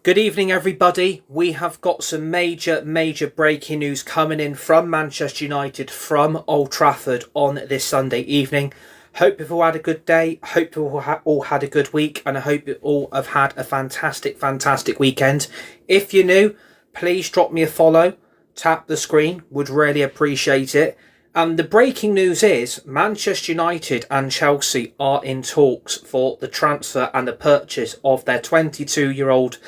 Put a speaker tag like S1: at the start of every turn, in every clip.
S1: Good evening, everybody. We have got some major breaking news coming in from Manchester United from Old Trafford on this Sunday evening. Hope you've all had a good day. Hope you all had a good week, and I hope you all have had a fantastic weekend. If you're new, please drop me a follow. Tap the screen. Would really appreciate it. And the breaking news is Manchester United and Chelsea are in talks for the transfer and the purchase of their 22-year-old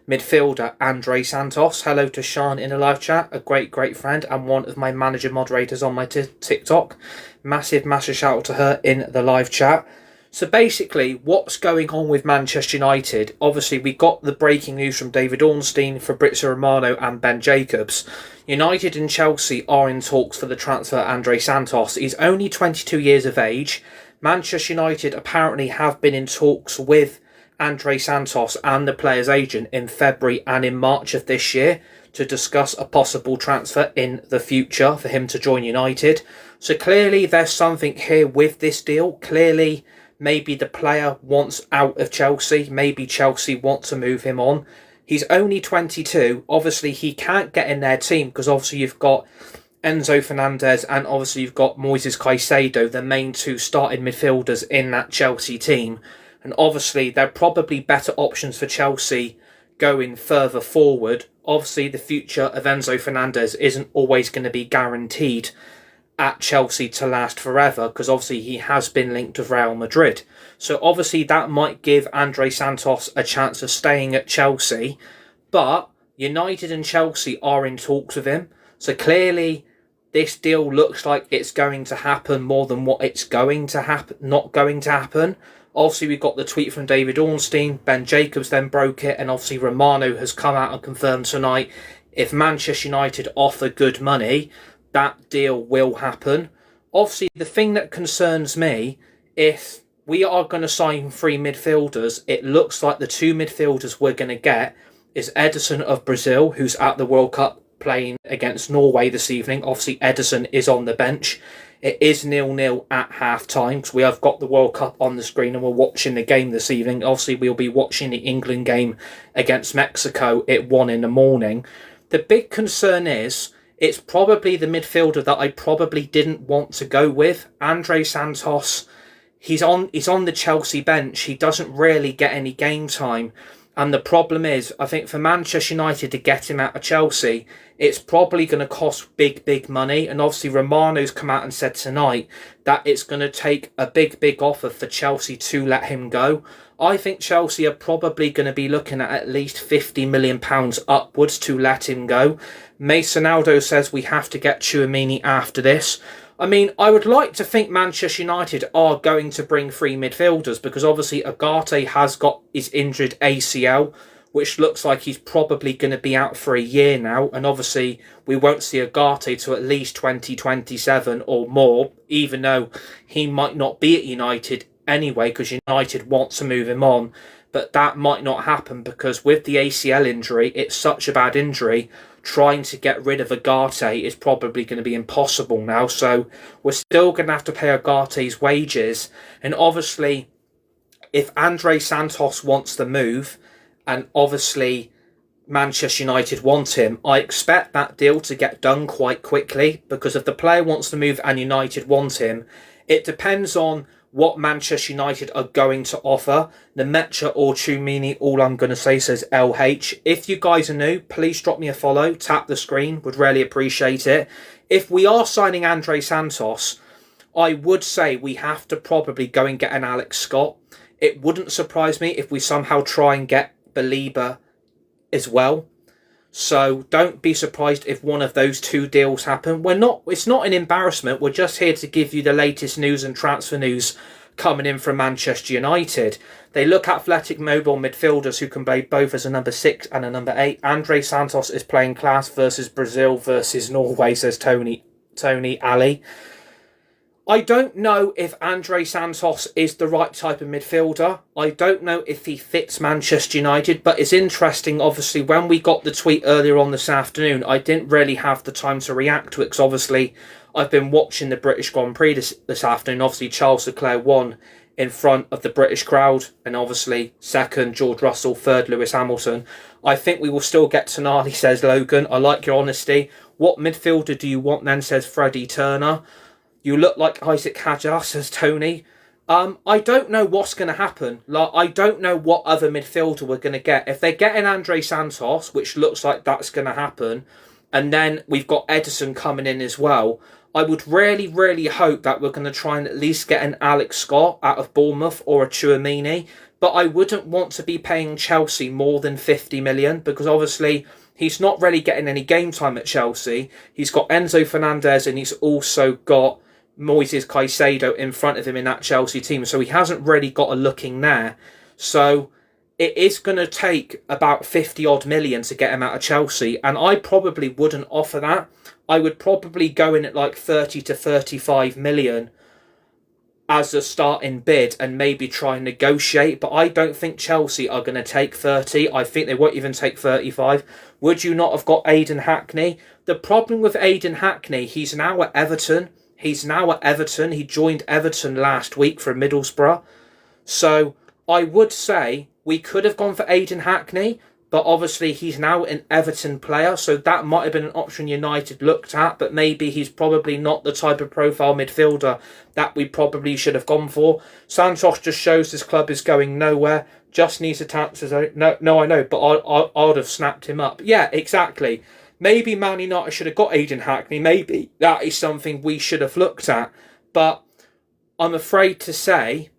S1: midfielder, Andrey Santos. Hello to Sean in the live chat, a great friend and one of my manager moderators on my TikTok. Massive shout out to her in the live chat. So basically, what's going on with Manchester United? Obviously, we got the breaking news from David Ornstein, Fabrizio Romano and Ben Jacobs. United and Chelsea are in talks for the transfer of Andrey Santos. He's only 22 years of age. Manchester United apparently have been in talks with Andrey Santos and the player's agent in February and in March of this year to discuss a possible transfer in the future for him to join United. So clearly there's something here with this deal. Clearly maybe the player wants out of Chelsea. Maybe Chelsea want to move him on. He's only 22. Obviously, he can't get in their team because obviously you've got Enzo Fernandez and obviously you've got Moises Caicedo, the main two starting midfielders in that Chelsea team. And obviously, they're probably better options for Chelsea going further forward. Obviously, the future of Enzo Fernandez isn't always going to be guaranteed at Chelsea to last forever because obviously he has been linked with Real Madrid. So obviously that might give Andrey Santos a chance of staying at Chelsea, but United and Chelsea are in talks with him. So clearly this deal looks like it's going to happen more than what it's going to happen, not going to happen. Obviously, we got the tweet from David Ornstein. Ben Jacobs then broke it, and obviously Romano has come out and confirmed tonight if Manchester United offer good money, that deal will happen. Obviously, the thing that concerns me, if we are going to sign three midfielders, it looks like the two midfielders we're going to get is Ederson of Brazil, who's at the World Cup playing against Norway this evening. Obviously, Ederson is on the bench. It is 0-0 at half-time because we have got the World Cup on the screen and we're watching the game this evening. Obviously, we'll be watching the England game against Mexico at 1 in the morning. The big concern is it's probably the midfielder that I probably didn't want to go with. Andrey Santos, he's on the Chelsea bench. He doesn't really get any game time. And the problem is, I think for Manchester United to get him out of Chelsea, it's probably going to cost big money. And obviously Romano's come out and said tonight that it's going to take a big offer for Chelsea to let him go. I think Chelsea are probably going to be looking at least £50 million upwards to let him go. Mason Aldo says we have to get Tchouaméni after this. I mean, I would like to think Manchester United are going to bring three midfielders because obviously Ugarte has got his injured ACL, which looks like he's probably going to be out for a year now. And obviously we won't see Ugarte to at least 2027 or more, even though he might not be at United anyway because United want to move him on. But that might not happen because with the ACL injury, it's such a bad injury. Trying to get rid of Ugarte is probably going to be impossible now. So we're still going to have to pay Ugarte's wages. And obviously, if Andrey Santos wants to move, and obviously Manchester United want him, I expect that deal to get done quite quickly. Because if the player wants to move and United want him, it depends on what Manchester United are going to offer. Nemecha or Tchouaméni, all I'm going to say says LH. If you guys are new, please drop me a follow. Tap the screen. Would really appreciate it. If we are signing Andrey Santos, I would say we have to probably go and get an Alex Scott. It wouldn't surprise me if we somehow try and get Belieber as well. So don't be surprised if one of those two deals happen. It's not an embarrassment. We're just here to give you the latest news and transfer news coming in from Manchester United. They look athletic, mobile midfielders who can play both as a number 6 and a number 8. Andrey Santos is playing class versus Brazil versus Norway, says Tony Ali. I don't know if Andrey Santos is the right type of midfielder. I don't know if he fits Manchester United, but it's interesting, obviously, when we got the tweet earlier on this afternoon, I didn't really have the time to react to it, because obviously I've been watching the British Grand Prix this afternoon. Obviously, Charles Leclerc won in front of the British crowd, and obviously second George Russell, third Lewis Hamilton. I think we will still get Tonali, says Logan. I like your honesty. What midfielder do you want then, says Freddie Turner. You look like Isaac Hadjar, says Tony. I don't know what's going to happen. Like, I don't know what other midfielder we're going to get. If they're getting Andrey Santos, which looks like that's going to happen, and then we've got Edison coming in as well, I would really, really hope that we're going to try and at least get an Alex Scott out of Bournemouth or a Tchouaméni. But I wouldn't want to be paying Chelsea more than 50 million, because obviously he's not really getting any game time at Chelsea. He's got Enzo Fernandez and he's also got Moises Caicedo in front of him in that Chelsea team, so he hasn't really got a looking there. So it is going to take about 50 odd million to get him out of Chelsea, and I probably wouldn't offer that. I would probably go in at like 30 to 35 million as a starting bid and maybe try and negotiate, but I don't think Chelsea are going to take 30. I think they won't even take 35. Would you not have got Aidan Hackney? The problem with Aidan Hackney, he's now at Everton. He joined Everton last week from Middlesbrough. So I would say we could have gone for Aidan Hackney, but obviously he's now an Everton player, so that might have been an option United looked at, but maybe he's probably not the type of profile midfielder that we probably should have gone for. Santos just shows this club is going nowhere, just needs a tax. No, I know, but I would have snapped him up. Yeah, exactly. Maybe Man United should have got Aidan Hackney. Maybe that is something we should have looked at. But I'm afraid to say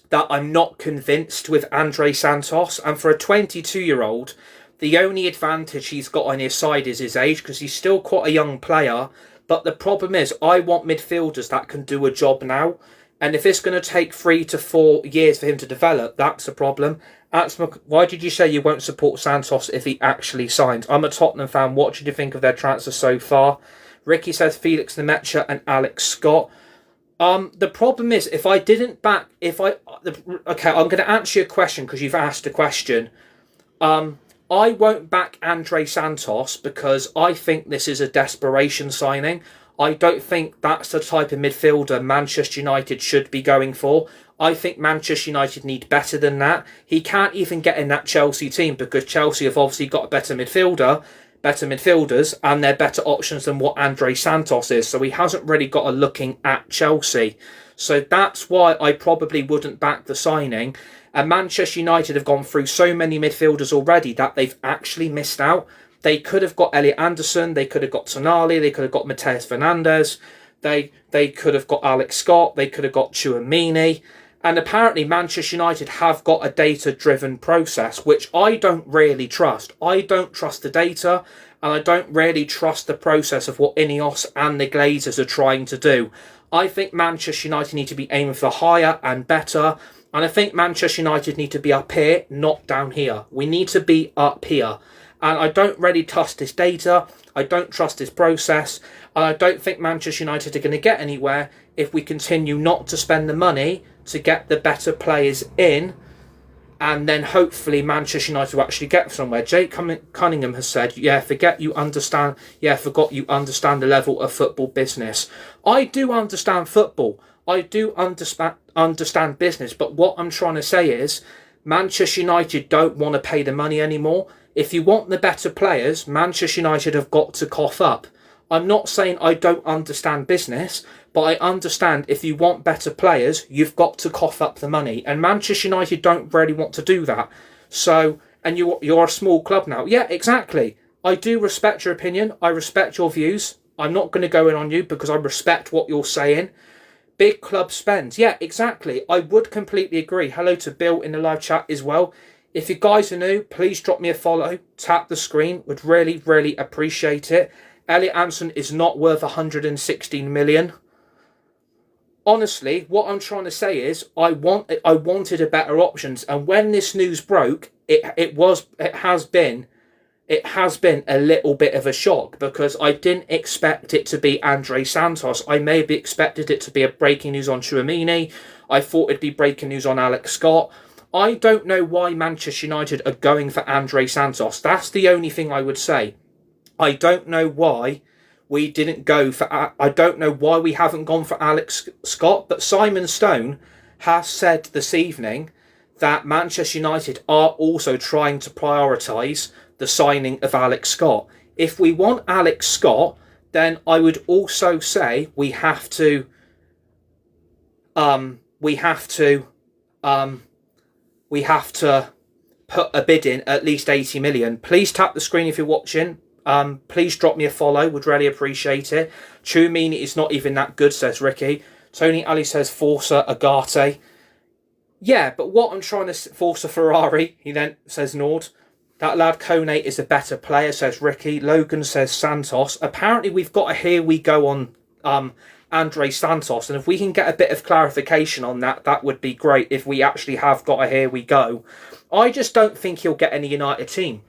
S1: that I'm not convinced with Andrey Santos. And for a 22-year-old, the only advantage he's got on his side is his age, because he's still quite a young player. But the problem is, I want midfielders that can do a job now. And if it's going to take 3 to 4 years for him to develop, that's a problem. Why did you say you won't support Santos if he actually signs? I'm a Tottenham fan. What did you think of their transfer so far? Ricky says Felix Nemecha and Alex Scott. The problem is, okay, I'm going to answer your question because you've asked a question. I won't back Andrey Santos because I think this is a desperation signing. I don't think that's the type of midfielder Manchester United should be going for. I think Manchester United need better than that. He can't even get in that Chelsea team because Chelsea have obviously got a better midfilders, and they're better options than what Andrey Santos is. So he hasn't really got a looking at Chelsea. So that's why I probably wouldn't back the signing. And Manchester United have gone through so many midfielders already that they've actually missed out. They could have got Elliot Anderson, they could have got Tonali, they could have got Mateus Fernandes, they could have got Alex Scott, they could have got Tchouaméni. And apparently Manchester United have got a data-driven process, which I don't really trust. I don't trust the data, and I don't really trust the process of what Ineos and the Glazers are trying to do. I think Manchester United need to be aiming for higher and better, and I think Manchester United need to be up here, not down here. We need to be up here. And I don't really trust this data, I don't trust this process, and I don't think Manchester United are going to get anywhere if we continue not to spend the money to get the better players in, and then hopefully Manchester United will actually get somewhere. Jake Cunningham has said, forgot you understand the level of football business. I do understand football. I do understand business, but what I'm trying to say is Manchester United don't want to pay the money anymore. If you want the better players, Manchester United have got to cough up. I'm not saying I don't understand business, but I understand if you want better players, you've got to cough up the money. And Manchester United don't really want to do that. So, and you're a small club now. Yeah, exactly. I do respect your opinion. I respect your views. I'm not going to go in on you because I respect what you're saying. Big club spends. Yeah, exactly. I would completely agree. Hello to Bill in the live chat as well. If you guys are new, please drop me a follow. Tap the screen. Would really, really appreciate it. Elliot Anderson is not worth 116 million. Honestly, what I'm trying to say is I wanted a better options, and when this news broke, it has been a little bit of a shock because I didn't expect it to be Andrey Santos. I maybe expected it to be a breaking news on Tchouaméni. I thought it'd be breaking news on Alex Scott. I don't know why Manchester United are going for Andrey Santos. That's the only thing I would say. I don't know why we didn't go for... I don't know why we haven't gone for Alex Scott, but Simon Stone has said this evening that Manchester United are also trying to prioritise the signing of Alex Scott. If we want Alex Scott, then I would also say we have to put a bid in at least 80 million. Please tap the screen if you're watching. Please drop me a follow. Would really appreciate it. Chumini is not even that good, says Ricky. Tony Ali says Forza Agate. Yeah, but what I'm trying to... Forza Ferrari, he then says Nord. That lad Kone is a better player, says Ricky. Logan says Santos. Apparently we've got a here we go on Andrey Santos. And if we can get a bit of clarification on that, that would be great if we actually have got a here we go. I just don't think he'll get in a United team.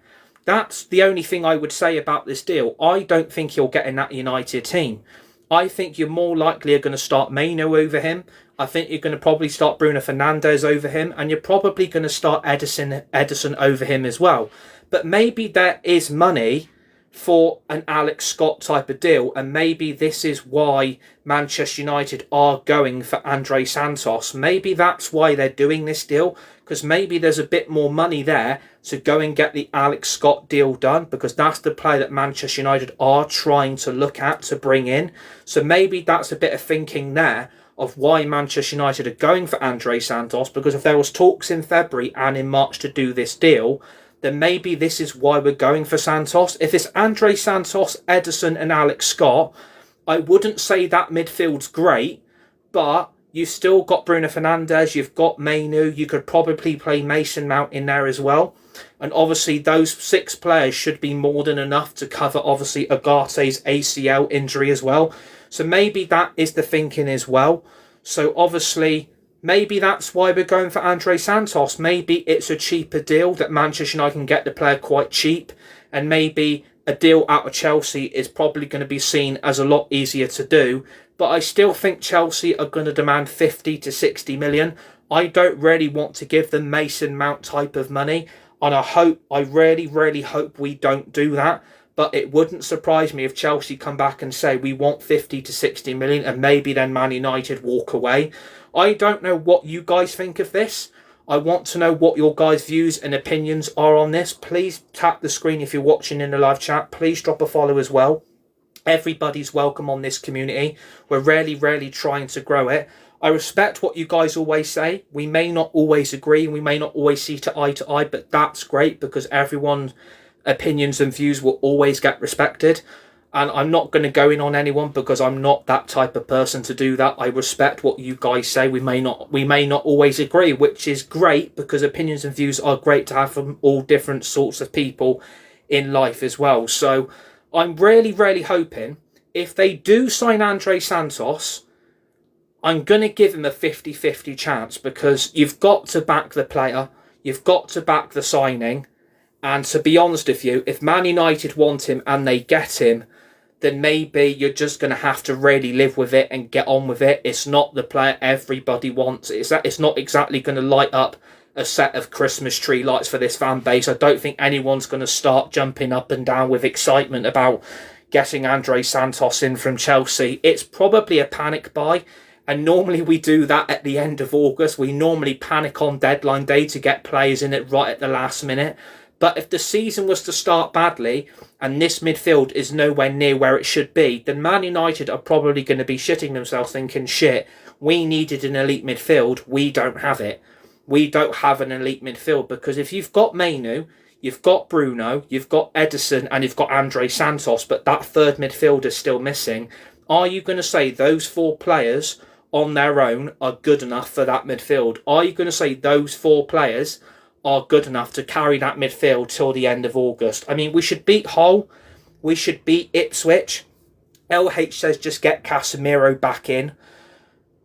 S1: That's the only thing I would say about this deal. I don't think he'll get in that United team. I think you're more likely going to start Maino over him. I think you're going to probably start Bruno Fernandes over him. And you're probably going to start Edison over him as well. But maybe there is money for an Alex Scott type of deal. And maybe this is why Manchester United are going for Andrey Santos. Maybe that's why they're doing this deal. Because maybe there's a bit more money there to go and get the Alex Scott deal done, because that's the player that Manchester United are trying to look at to bring in. So maybe that's a bit of thinking there of why Manchester United are going for Andrey Santos, because if there was talks in February and in March to do this deal, then maybe this is why we're going for Santos. If it's Andrey Santos, Edison and Alex Scott, I wouldn't say that midfield's great, but you've still got Bruno Fernandes, you've got Mainu, you could probably play Mason Mount in there as well. And obviously those 6 players should be more than enough to cover obviously Agate's ACL injury as well. So maybe that is the thinking as well. So obviously maybe that's why we're going for Andrey Santos. Maybe it's a cheaper deal that Manchester United can get the player quite cheap, and maybe a deal out of Chelsea is probably going to be seen as a lot easier to do. But I still think Chelsea are going to demand 50 to 60 million. I don't really want to give them Mason Mount type of money. And I really hope we don't do that. But it wouldn't surprise me if Chelsea come back and say we want 50 to 60 million, and maybe then Man United walk away. I don't know what you guys think of this. I want to know what your guys' views and opinions are on this. Please tap the screen if you're watching in the live chat. Please drop a follow as well. Everybody's welcome on this community. We're really trying to grow it. I respect what you guys always say. We may not always agree, and we may not always see to eye, but that's great, because everyone's opinions and views will always get respected. And I'm not going to go in on anyone, because I'm not that type of person to do that. I respect what you guys say. We may not always agree, which is great, because opinions and views are great to have from all different sorts of people in life as well. So I'm really hoping if they do sign Andrey Santos, I'm going to give him a 50-50 chance, because you've got to back the player, you've got to back the signing. And to be honest with you, if Man United want him and they get him, then maybe you're just going to have to really live with it and get on with it. It's not the player everybody wants. It's not exactly going to light up a set of Christmas tree lights for this fan base. I don't think anyone's going to start jumping up and down with excitement about getting Andrey Santos in from Chelsea. It's probably a panic buy. And normally we do that at the end of August. We normally panic on deadline day to get players in it right at the last minute. But if the season was to start badly and this midfield is nowhere near where it should be, then Man United are probably going to be shitting themselves thinking, shit, we needed an elite midfield. We don't have it. We don't have an elite midfield, because if you've got Mainu, you've got Bruno, you've got Edison, and you've got Andrey Santos, but that third midfielder is still missing, are you going to say those 4 players on their own are good enough for that midfield? Are you going to say those 4 players are good enough to carry that midfield till the end of August? I mean, we should beat Hull, we should beat Ipswich. LH says just get Casemiro back in.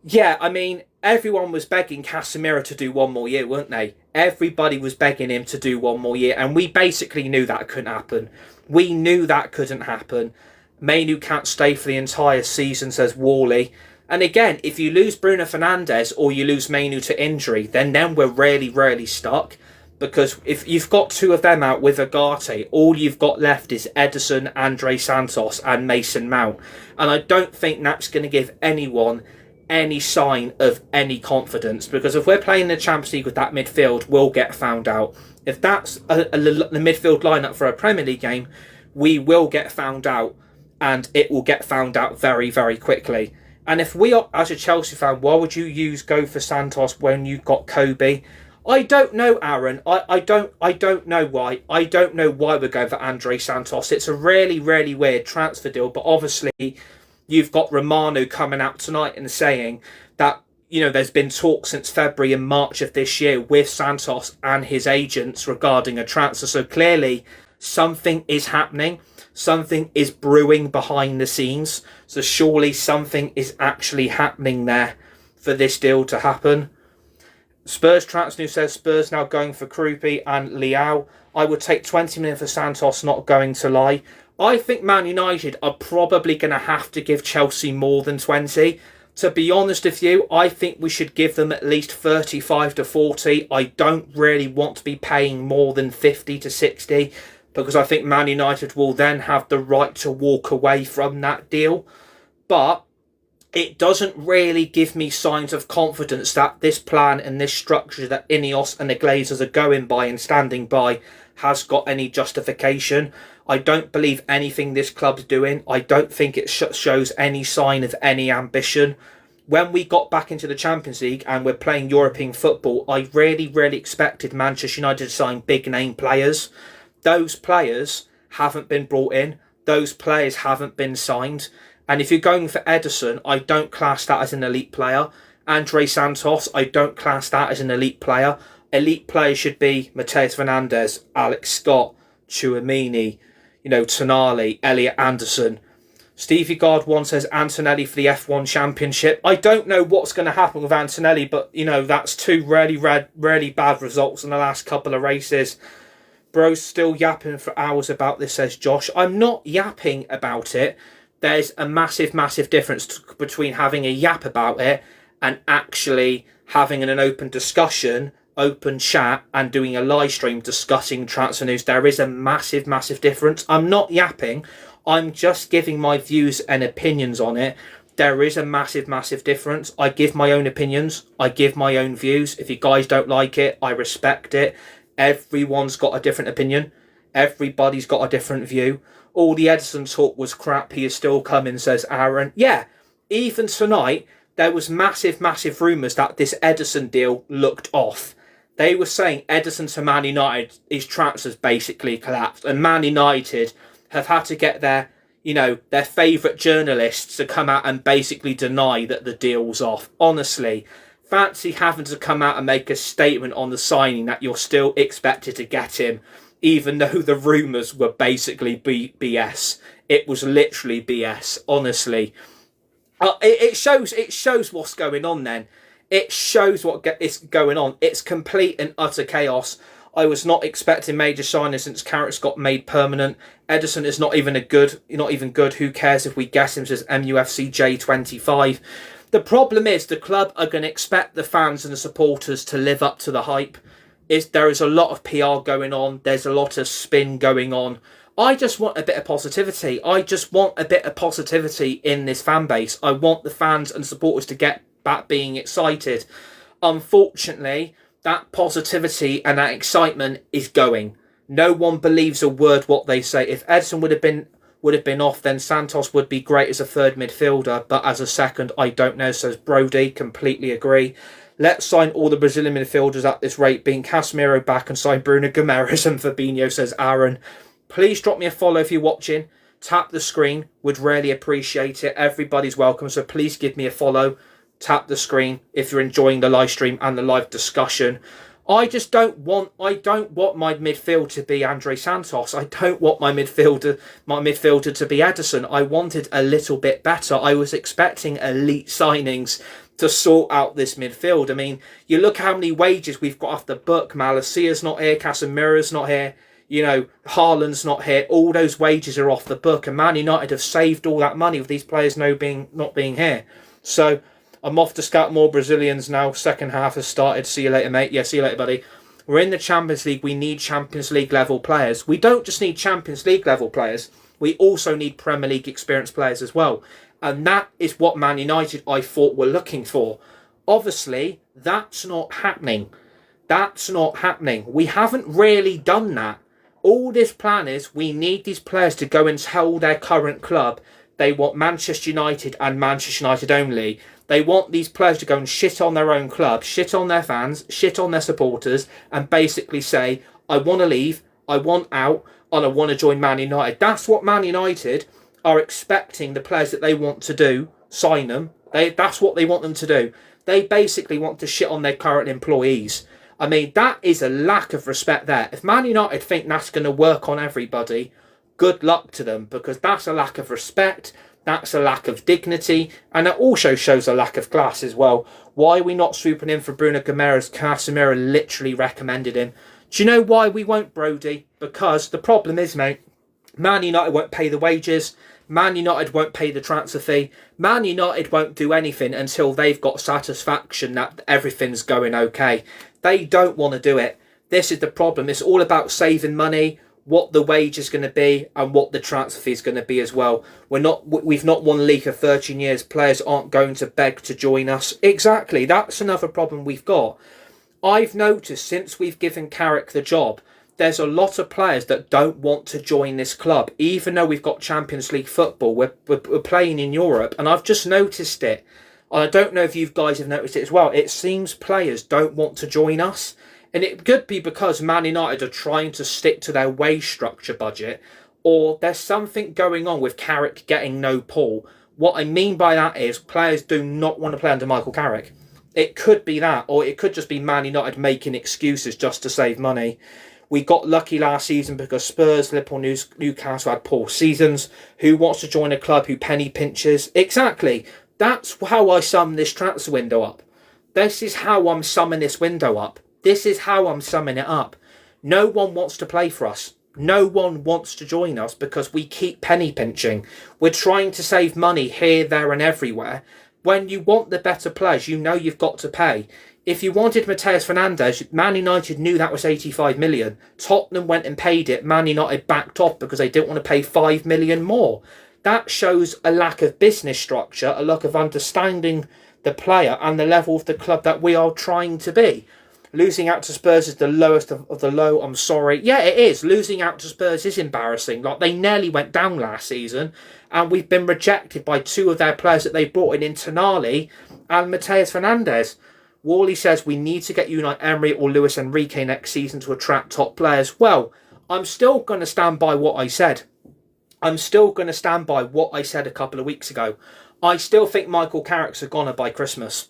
S1: Yeah, I mean, everyone was begging Casemiro to do one more year, weren't they? Everybody was begging him to do one more year, and we basically knew that couldn't happen. We knew that couldn't happen. Mainu can't stay for the entire season, says Wally. And again, if you lose Bruno Fernandes or you lose Mainu to injury, then we're really stuck. Because if you've got 2 of them out with Agate, all you've got left is Edison, Andrey Santos and Mason Mount. And I don't think that's going to give anyone any sign of any confidence, because if we're playing the Champions League with that midfield, we'll get found out. If that's the midfield lineup for a Premier League game, we will get found out, and it will get found out very, very quickly. And if we are, as a Chelsea fan, why would you go for Santos when you've got Kobe? I don't know, Aaron. I don't know why. I don't know why we're going for Andrey Santos. It's a really, really weird transfer deal, but obviously you've got Romano coming out tonight and saying that, there's been talk since February and March of this year with Santos and his agents regarding a transfer. So clearly something is happening. Something is brewing behind the scenes. So surely something is actually happening there for this deal to happen. Spurs Transfer News says Spurs now going for Krupi and Leao. I would take 20 million for Santos, not going to lie. I think Man United are probably going to have to give Chelsea more than 20. To be honest with you, I think we should give them at least 35 to 40. I don't really want to be paying more than 50 to 60, because I think Man United will then have the right to walk away from that deal. But it doesn't really give me signs of confidence that this plan and this structure that Ineos and the Glazers are going by and standing by has got any justification. I don't believe anything this club's doing. I don't think it shows any sign of any ambition. When we got back into the Champions League and we're playing European football, I really, really expected Manchester United to sign big name players. Those players haven't been brought in. Those players haven't been signed. And if you're going for Ederson, I don't class that as an elite player. Andrey Santos, I don't class that as an elite player. Elite players should be Mateus Fernandes, Alex Scott, Tchouameni, Tonali, Elliot Anderson. Stevie Guard 1 says Antonelli for the F1 Championship. I don't know what's going to happen with Antonelli, but, that's two really bad results in the last couple of races. Bro's still yapping for hours about this, says Josh. I'm not yapping about it. There's a massive, massive difference between having a yap about it and actually having an open discussion, open chat, and doing a live stream discussing transfer news. There is a massive, massive difference. I'm not yapping. I'm just giving my views and opinions on it. There is a massive, massive difference. I give my own opinions. I give my own views. If you guys don't like it, I respect it. Everyone's got a different opinion. Everybody's got a different view. All the Ederson talk was crap. He is still coming, says Aaron. Yeah, even tonight, there was massive, massive rumours that this Ederson deal looked off. They were saying Ederson to Man United, his transfers basically collapsed. And Man United have had to get their favourite journalists to come out and basically deny that the deal's off. Honestly, fancy having to come out and make a statement on the signing that you're still expected to get him, even though the rumours were basically BS. It was literally BS, honestly. It shows what's going on then. It shows what is going on. It's complete and utter chaos. I was not expecting major signings since Carrots got made permanent. Ederson is not even good. Who cares if we guess him, says MUFC J25. The problem is the club are going to expect the fans and the supporters to live up to the hype. There is a lot of PR going on. There's a lot of spin going on. I just want a bit of positivity. I just want a bit of positivity in this fan base. I want the fans and supporters to get back being excited. Unfortunately, that positivity and that excitement is going. No one believes a word what they say. If Ederson would have been off, then Santos would be great as a third midfielder, but as a second, I don't know, says Brody. Completely agree. Let's sign all the Brazilian midfielders at this rate, being Casemiro back, and sign Bruno Guimaraes and Fabinho, says Aaron. Please drop me a follow if you're watching. Tap the screen. Would really appreciate it. Everybody's welcome, so please give me a follow. Tap the screen if you're enjoying the live stream and the live discussion. I don't want my midfield to be Andrey Santos. I don't want my midfielder to be Ederson. I wanted a little bit better. I was expecting elite signings to sort out this midfield. I mean, you look how many wages we've got off the book. Malasia's not here, Casemiro's not here, Haaland's not here. All those wages are off the book, and Man United have saved all that money with these players not being here. So I'm off to scout more Brazilians now. Second half has started. See you later, mate. Yeah, see you later, buddy. We're in the Champions League. We need Champions League level players. We don't just need Champions League level players. We also need Premier League experienced players as well. And that is what Man United, I thought, were looking for. Obviously, that's not happening. That's not happening. We haven't really done that. All this plan is we need these players to go and tell their current club they want Manchester United and Manchester United only. They want these players to go and shit on their own club, shit on their fans, shit on their supporters, and basically say, I want to leave, I want out, and I want to join Man United. That's what Man United are expecting the players that they want to do, sign them. That's what they want them to do. They basically want to shit on their current employees. I mean, that is a lack of respect there. If Man United think that's going to work on everybody, good luck to them, because that's a lack of respect, that's a lack of dignity, and it also shows a lack of class as well. Why are we not swooping in for Bruno Guimaraes? Casemiro literally recommended him. Do you know why we won't, Brody? Because the problem is, mate, Man United won't pay the wages, Man United won't pay the transfer fee, Man United won't do anything until they've got satisfaction that everything's going okay. They don't want to do it. This is the problem. It's all about saving money, what the wage is going to be, and what the transfer fee is going to be as well. We've not won the league for 13 years. Players aren't going to beg to join us. Exactly. That's another problem we've got. I've noticed since we've given Carrick the job, there's a lot of players that don't want to join this club, even though we've got Champions League football. We're playing in Europe, and I've just noticed it. I don't know if you guys have noticed it as well. It seems players don't want to join us. And it could be because Man United are trying to stick to their wage structure budget, or there's something going on with Carrick getting no pull. What I mean by that is players do not want to play under Michael Carrick. It could be that, or it could just be Man United making excuses just to save money. We got lucky last season because Spurs, Liverpool, Newcastle had poor seasons. Who wants to join a club who penny pinches? Exactly. That's how I sum this transfer window up. This is how I'm summing this window up. This is how I'm summing it up. No one wants to play for us. No one wants to join us because we keep penny pinching. We're trying to save money here, there and everywhere. When you want the better players, you know you've got to pay. If you wanted Matheus Fernandes, Man United knew that was 85 million. Tottenham went and paid it. Man United backed off because they didn't want to pay 5 million more. That shows a lack of business structure, a lack of understanding the player and the level of the club that we are trying to be. Losing out to Spurs is the lowest of the low. I'm sorry. Yeah, it is. Losing out to Spurs is embarrassing. Like, they nearly went down last season, and we've been rejected by two of their players that they brought in Tonali and Matheus Fernandes. Worley says we need to get Unai Emery or Luis Enrique next season to attract top players. Well, I'm still going to stand by what I said. I'm still going to stand by what I said a couple of weeks ago. I still think Michael Carrick's a goner by Christmas.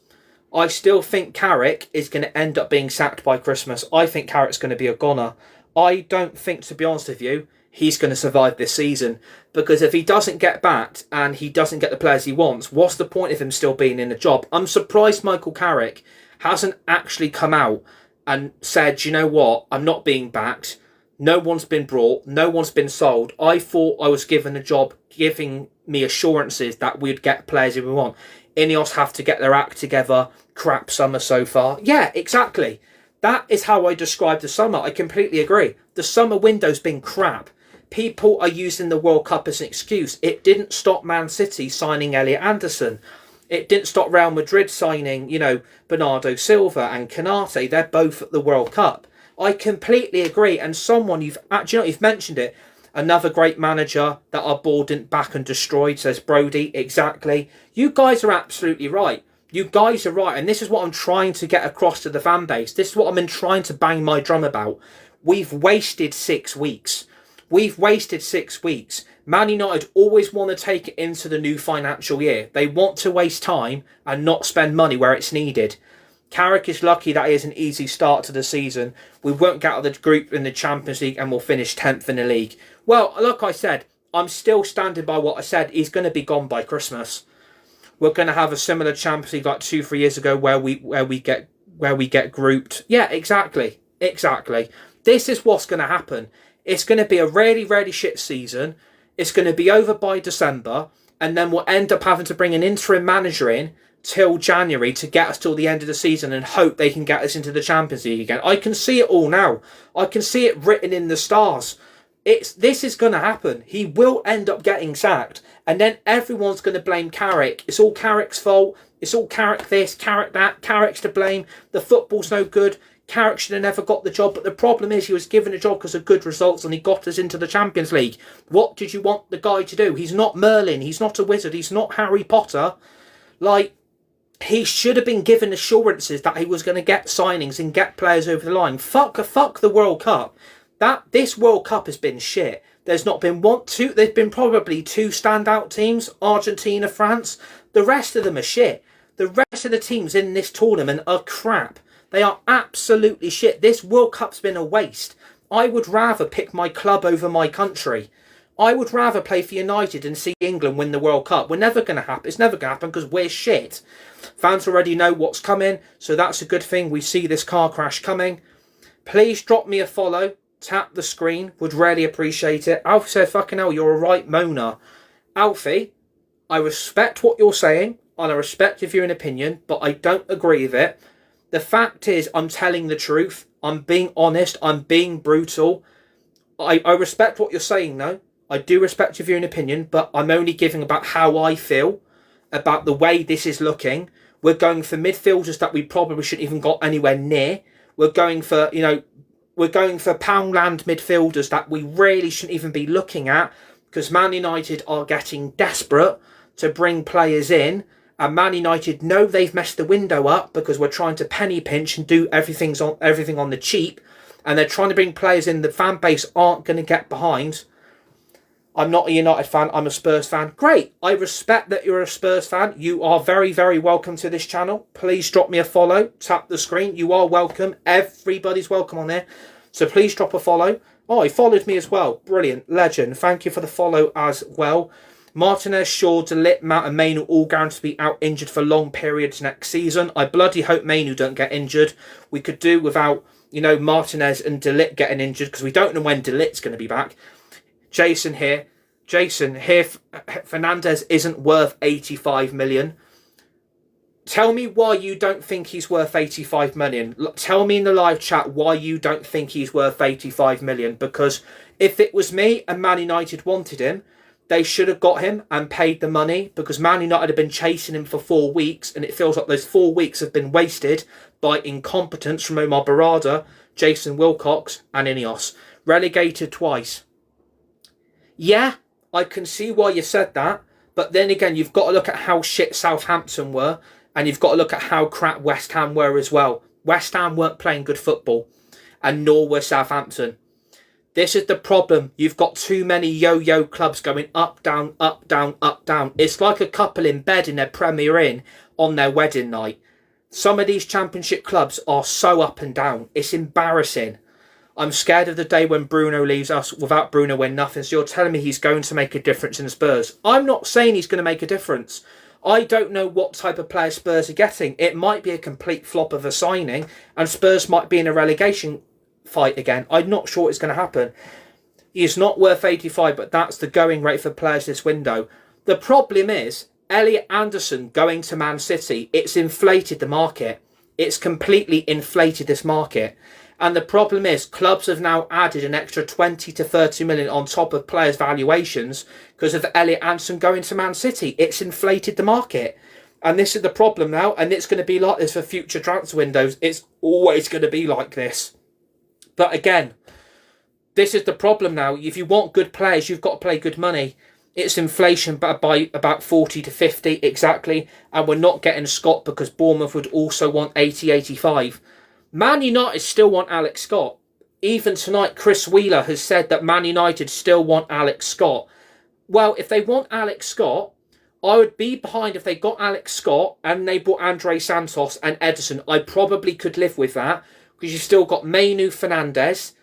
S1: I still think Carrick is going to end up being sacked by Christmas. I think Carrick's going to be a goner. I don't think, to be honest with you, he's going to survive this season. Because if he doesn't get backed and he doesn't get the players he wants, what's the point of him still being in a job? I'm surprised Michael Carrick hasn't actually come out and said, you know what, I'm not being backed. No one's been brought. No one's been sold. I thought I was given a job giving me assurances that we'd get players if we want. Ineos have to get their act together. Crap summer so far. Yeah, exactly. That is how I describe the summer. I completely agree. The summer window's been crap. People are using the World Cup as an excuse. It didn't stop Man City signing Elliot Anderson. It didn't stop Real Madrid signing, Bernardo Silva and Canate. They're both at the World Cup. I completely agree. And someone, you've mentioned it. Another great manager that our board didn't back and destroyed, says Brody. Exactly. You guys are absolutely right. You guys are right. And this is what I'm trying to get across to the fan base. This is what I've been trying to bang my drum about. We've wasted 6 weeks. We've wasted 6 weeks. Man United always want to take it into the new financial year. They want to waste time and not spend money where it's needed. Carrick is lucky that he has an easy start to the season. We won't get out of the group in the Champions League and we'll finish 10th in the league. Well, like I said, I'm still standing by what I said. He's going to be gone by Christmas. We're going to have a similar Champions League like 2-3 years ago where we get grouped. Yeah, exactly. This is what's going to happen. It's going to be a really, really shit season. It's going to be over by December, and then we'll end up having to bring an interim manager in till January to get us till the end of the season and hope they can get us into the Champions League again. I can see it all now. I can see it written in the stars. This is going to happen. He will end up getting sacked, and then everyone's going to blame Carrick. It's all Carrick's fault. It's all Carrick this, Carrick that. Carrick's to blame. The football's no good. Carrick should have never got the job, but the problem is he was given a job because of good results and he got us into the Champions League. What did you want the guy to do? He's not Merlin. He's not a wizard. He's not Harry Potter. Like, he should have been given assurances that he was going to get signings and get players over the line. Fuck the World Cup. This World Cup has been shit. There's not been there's been probably 2 standout teams, Argentina, France. The rest of them are shit. The rest of the teams in this tournament are crap. They are absolutely shit. This World Cup's been a waste. I would rather pick my club over my country. I would rather play for United and see England win the World Cup. We're never going to happen. It's never going to happen because we're shit. Fans already know what's coming, so that's a good thing. We see this car crash coming. Please drop me a follow. Tap the screen. Would really appreciate it. Alfie said, fucking hell, you're a right moaner. Alfie, I respect what you're saying, and I respect your view and opinion, but I don't agree with it. The fact is, I'm telling the truth. I'm being honest. I'm being brutal. I respect what you're saying, though. I do respect your view and opinion, but I'm only giving about how I feel about the way this is looking. We're going for midfielders that we probably shouldn't even got anywhere near. We're going for, we're going for Poundland midfielders that we really shouldn't even be looking at because Man United are getting desperate to bring players in. And Man United know they've messed the window up because we're trying to penny pinch and do everything on the cheap. And they're trying to bring players in the fan base aren't going to get behind. I'm not a United fan. I'm a Spurs fan. Great. I respect that you're a Spurs fan. You are very, very welcome to this channel. Please drop me a follow. Tap the screen. You are welcome. Everybody's welcome on there. So please drop a follow. Oh, he followed me as well. Brilliant. Legend. Thank you for the follow as well. Martinez, Shaw, De Ligt, Mount and Mainu all guaranteed to be out injured for long periods next season. I bloody hope Mainu don't get injured. We could do without, Martinez and De Ligt getting injured because we don't know when De Ligt's going to be back. Jason here, Fernandez isn't worth 85 million. Tell me why you don't think he's worth 85 million. Tell me in the live chat why you don't think he's worth 85 million. Because if it was me and Man United wanted him, they should have got him and paid the money because Man United have been chasing him for 4 weeks and it feels like those 4 weeks have been wasted by incompetence from Omar Barada, Jason Wilcox and Ineos. Relegated twice. Yeah, I can see why you said that, but then again, you've got to look at how shit Southampton were and you've got to look at how crap West Ham were as well. West Ham weren't playing good football and nor were Southampton. This is the problem. You've got too many yo-yo clubs going up, down, up, down, up, down. It's like a couple in bed in their Premier Inn on their wedding night. Some of these championship clubs are so up and down. It's embarrassing. I'm scared of the day when Bruno leaves us. Without Bruno, we're nothing. So you're telling me he's going to make a difference in Spurs. I'm not saying he's going to make a difference. I don't know what type of player Spurs are getting. It might be a complete flop of a signing and Spurs might be in a relegation fight again. I'm not sure it's going to happen. He's not worth 85, but that's the going rate for players this window. The problem is Elliot Anderson going to Man City. It's inflated the market. It's completely inflated this market. And the problem is clubs have now added an extra 20 to 30 million on top of players' valuations because of Elliot Anderson going to Man City. It's inflated the market. And this is the problem now. And it's going to be like this for future transfer windows. It's always going to be like this. But again, this is the problem now. If you want good players, you've got to pay good money. It's inflation by about 40 to 50 exactly. And we're not getting Scott because Bournemouth would also want 80, 85. Man United still want Alex Scott. Even tonight, Chris Wheeler has said that Man United still want Alex Scott. Well, if they want Alex Scott, I would be behind if they got Alex Scott and they bought Andrey Santos and Ederson. I probably could live with that because you've still got Mainu, Fernandez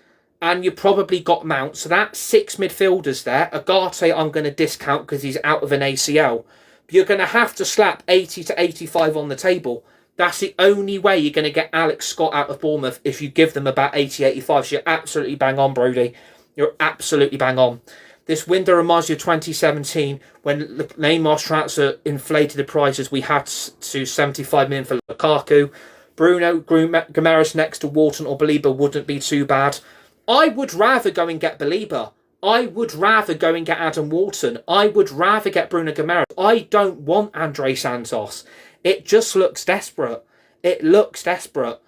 S1: and you probably got Mount. So that's 6 midfielders there. Agate I'm going to discount because he's out of an ACL. But you're going to have to slap 80 to 85 on the table. That's the only way you're going to get Alex Scott out of Bournemouth if you give them about 80, 85. So you're absolutely bang on, Brody. You're absolutely bang on. This window reminds you of 2017 when Neymar's transfer inflated the prices. We had to 75 million for Lukaku. Bruno Guimaraes next to Wharton or Belieber wouldn't be too bad. I would rather go and get Belieber. I would rather go and get Adam Wharton. I would rather get Bruno Guimaraes. I don't want Andrey Santos. It just looks desperate. It looks desperate.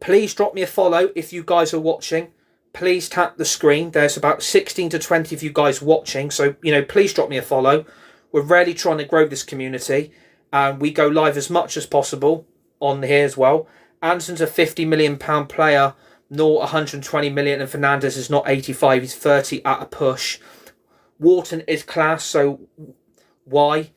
S1: Please drop me a follow if you guys are watching. Please tap the screen. There's about 16 to 20 of you guys watching. So, please drop me a follow. We're really trying to grow this community. And we go live as much as possible on here as well. Anderson's a £50 million player, not 120 million, and Fernandes is not 85. He's 30 at a push. Wharton is class, so why?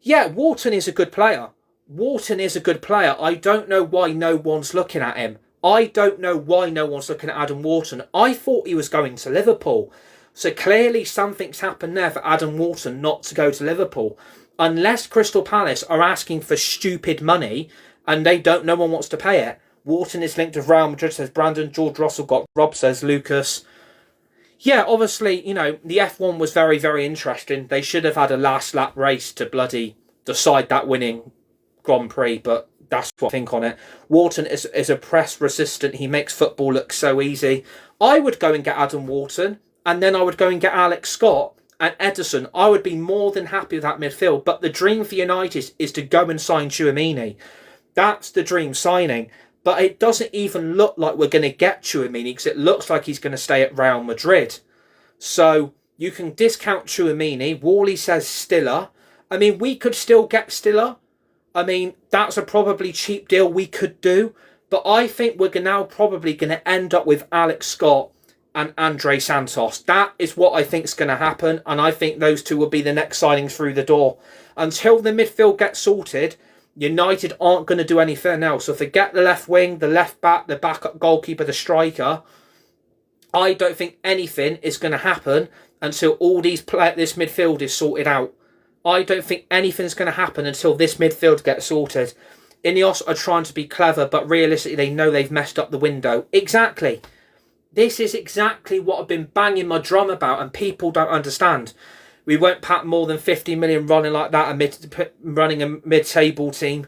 S1: Yeah, Wharton is a good player. Wharton is a good player. I don't know why no one's looking at him. I don't know why no one's looking at Adam Wharton. I thought he was going to Liverpool. So clearly something's happened there for Adam Wharton not to go to Liverpool. Unless Crystal Palace are asking for stupid money and no one wants to pay it. Wharton is linked to Real Madrid, says Brandon. George Russell got Rob, says Lucas. Yeah, obviously, the F1 was very, very interesting. They should have had a last lap race to bloody decide that winning Grand Prix, but that's what I think on it. Wharton is a press resistant. He makes football look so easy. I would go and get Adam Wharton, and then I would go and get Alex Scott and Ederson. I would be more than happy with that midfield. But the dream for United is to go and sign Tchouaméni. That's the dream signing. But it doesn't even look like we're going to get Tchouaméni because it looks like he's going to stay at Real Madrid. So you can discount Tchouaméni. Wally says Stiller. I mean, we could still get Stiller. I mean, that's a probably cheap deal we could do. But I think we're now probably going to end up with Alex Scott and Andrey Santos. That is what I think is going to happen. And I think those two will be the next signings through the door. Until the midfield gets sorted, United aren't going to do anything else. So forget the left wing, the left back, the backup goalkeeper, the striker. I don't think anything is going to happen until all this midfield is sorted out. I don't think anything's going to happen until this midfield gets sorted. Ineos are trying to be clever, but realistically they know they've messed up the window. Exactly. This is exactly what I've been banging my drum about, and people don't understand. We won't pack more than 50 million running like that, running a mid-table team.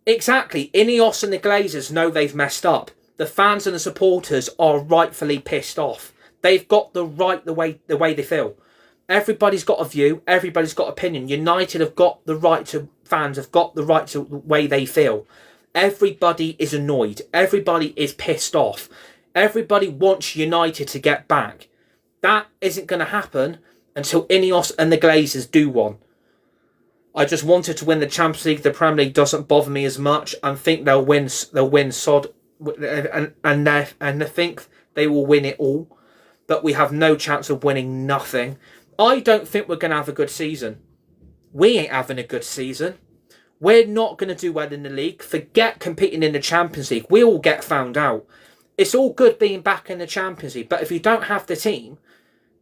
S1: Exactly. Ineos and the Glazers know they've messed up. The fans and the supporters are rightfully pissed off. They've got the way they feel. Everybody's got a view. Everybody's got opinion. United have got the right to... Fans have got the right to the way they feel. Everybody is annoyed. Everybody is pissed off. Everybody wants United to get back. That isn't going to happen until Ineos and the Glazers do one. I just wanted to win the Champions League. The Premier League doesn't bother me as much. I think they'll win. They'll win sod, and I think they will win it all. But we have no chance of winning nothing. I don't think we're going to have a good season. We ain't having a good season. We're not going to do well in the league. Forget competing in the Champions League. We all get found out. It's all good being back in the Champions League, but if you don't have the team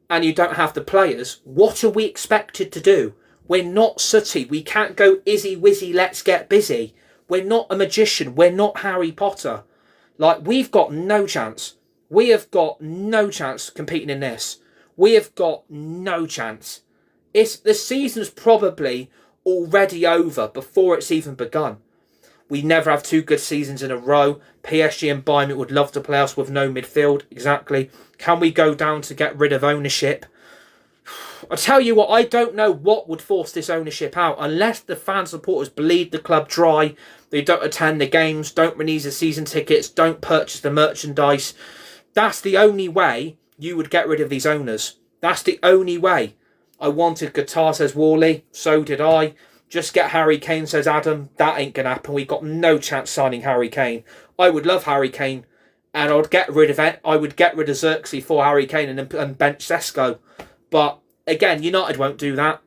S1: and you don't have the players, what are we expected to do? We're not Sooty. We can't go izzy wizzy, let's get busy. We're not a magician. We're not Harry Potter. Like, we've got no chance. We have got no chance competing in this. We have got no chance. The season's probably already over before it's even begun. We never have two good seasons in a row. PSG and Bayern would love to play us with no midfield. Exactly. Can we go down to get rid of ownership? I tell you what, I don't know what would force this ownership out unless the fan supporters bleed the club dry. They don't attend the games, don't renew the season tickets, don't purchase the merchandise. That's the only way you would get rid of these owners. That's the only way. I wanted Qatar, says Worley. So did I. Just get Harry Kane, says Adam. That ain't going to happen. We've got no chance signing Harry Kane. I would love Harry Kane, and I'd get rid of it. I would get rid of Xerxes for Harry Kane and bench Sesko. But again, United won't do that.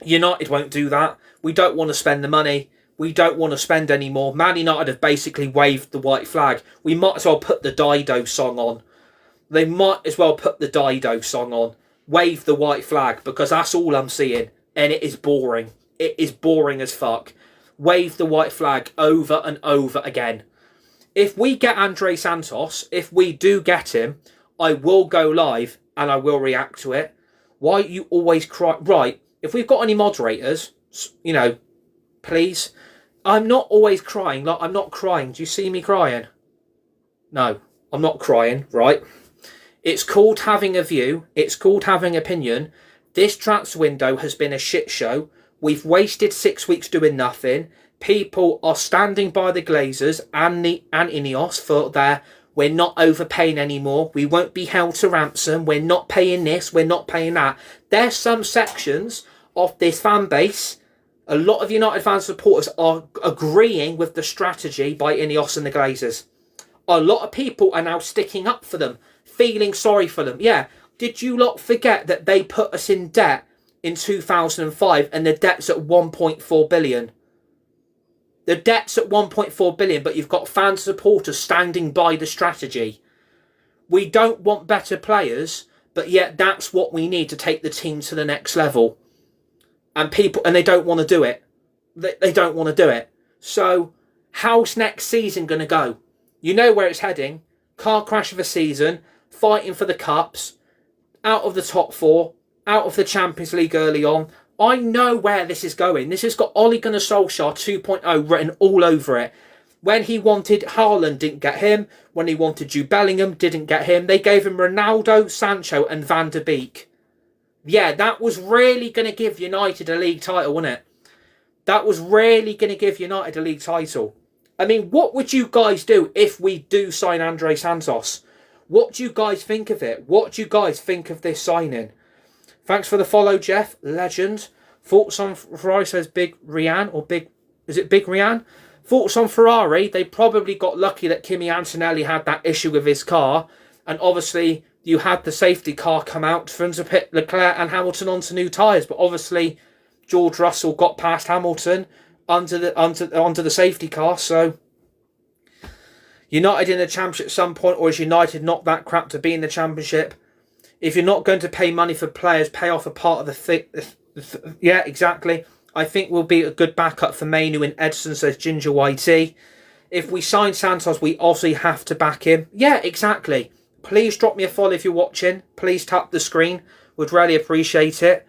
S1: United won't do that. We don't want to spend the money. We don't want to spend any more. Man United have basically waved the white flag. We might as well put the Dido song on. They might as well put the Dido song on. Wave the white flag, because that's all I'm seeing. And it is boring. It is boring as fuck. Wave the white flag over and over again. If we get Andrey Santos, if we do get him, I will go live and I will react to it. Why you always cry? Right, if we've got any moderators, please. I'm not always crying. Like, I'm not crying. Do you see me crying? No, I'm not crying, right? It's called having a view. It's called having opinion. This transfer window has been a shit show. We've wasted 6 weeks doing nothing. People are standing by the Glazers and Ineos for their, we're not overpaying anymore. We won't be held to ransom. We're not paying this. We're not paying that. There's some sections of this fan base, a lot of United fan supporters are agreeing with the strategy by Ineos and the Glazers. A lot of people are now sticking up for them, feeling sorry for them. Yeah, did you lot forget that they put us in debt in 2005 and the debt's at 1.4 billion? The debt's at 1.4 billion, but you've got fan supporters standing by the strategy. We don't want better players, but yet that's what we need to take the team to the next level. And they don't want to do it. They don't want to do it. So how's next season going to go? You know where it's heading. Car crash of a season, fighting for the cups, out of the top four, out of the Champions League early on. I know where this is going. This has got Ole Gunnar Solskjaer 2.0 written all over it. When he wanted Haaland, didn't get him. When he wanted Jude Bellingham, didn't get him. They gave him Ronaldo, Sancho and Van der Beek. Yeah, that was really going to give United a league title, wasn't it? That was really going to give United a league title. I mean, what would you guys do if we do sign Andrey Santos? What do you guys think of it? What do you guys think of this signing? Thanks for the follow, Jeff. Legend. Thoughts on Ferrari, says Big Rian, or Big... Is it Big Rian? Thoughts on Ferrari? They probably got lucky that Kimi Antonelli had that issue with his car. And obviously, you had the safety car come out for him to put Leclerc and Hamilton onto new tyres. But obviously, George Russell got past Hamilton onto the safety car. So, United in the Championship at some point, or is United not that crap to be in the Championship? If you're not going to pay money for players, pay off a part of the yeah, exactly. I think we'll be a good backup for Mainu and Edson, says Ginger YT. If we sign Santos, we obviously have to back him. Yeah, exactly. Please drop me a follow if you're watching. Please tap the screen. Would really appreciate it.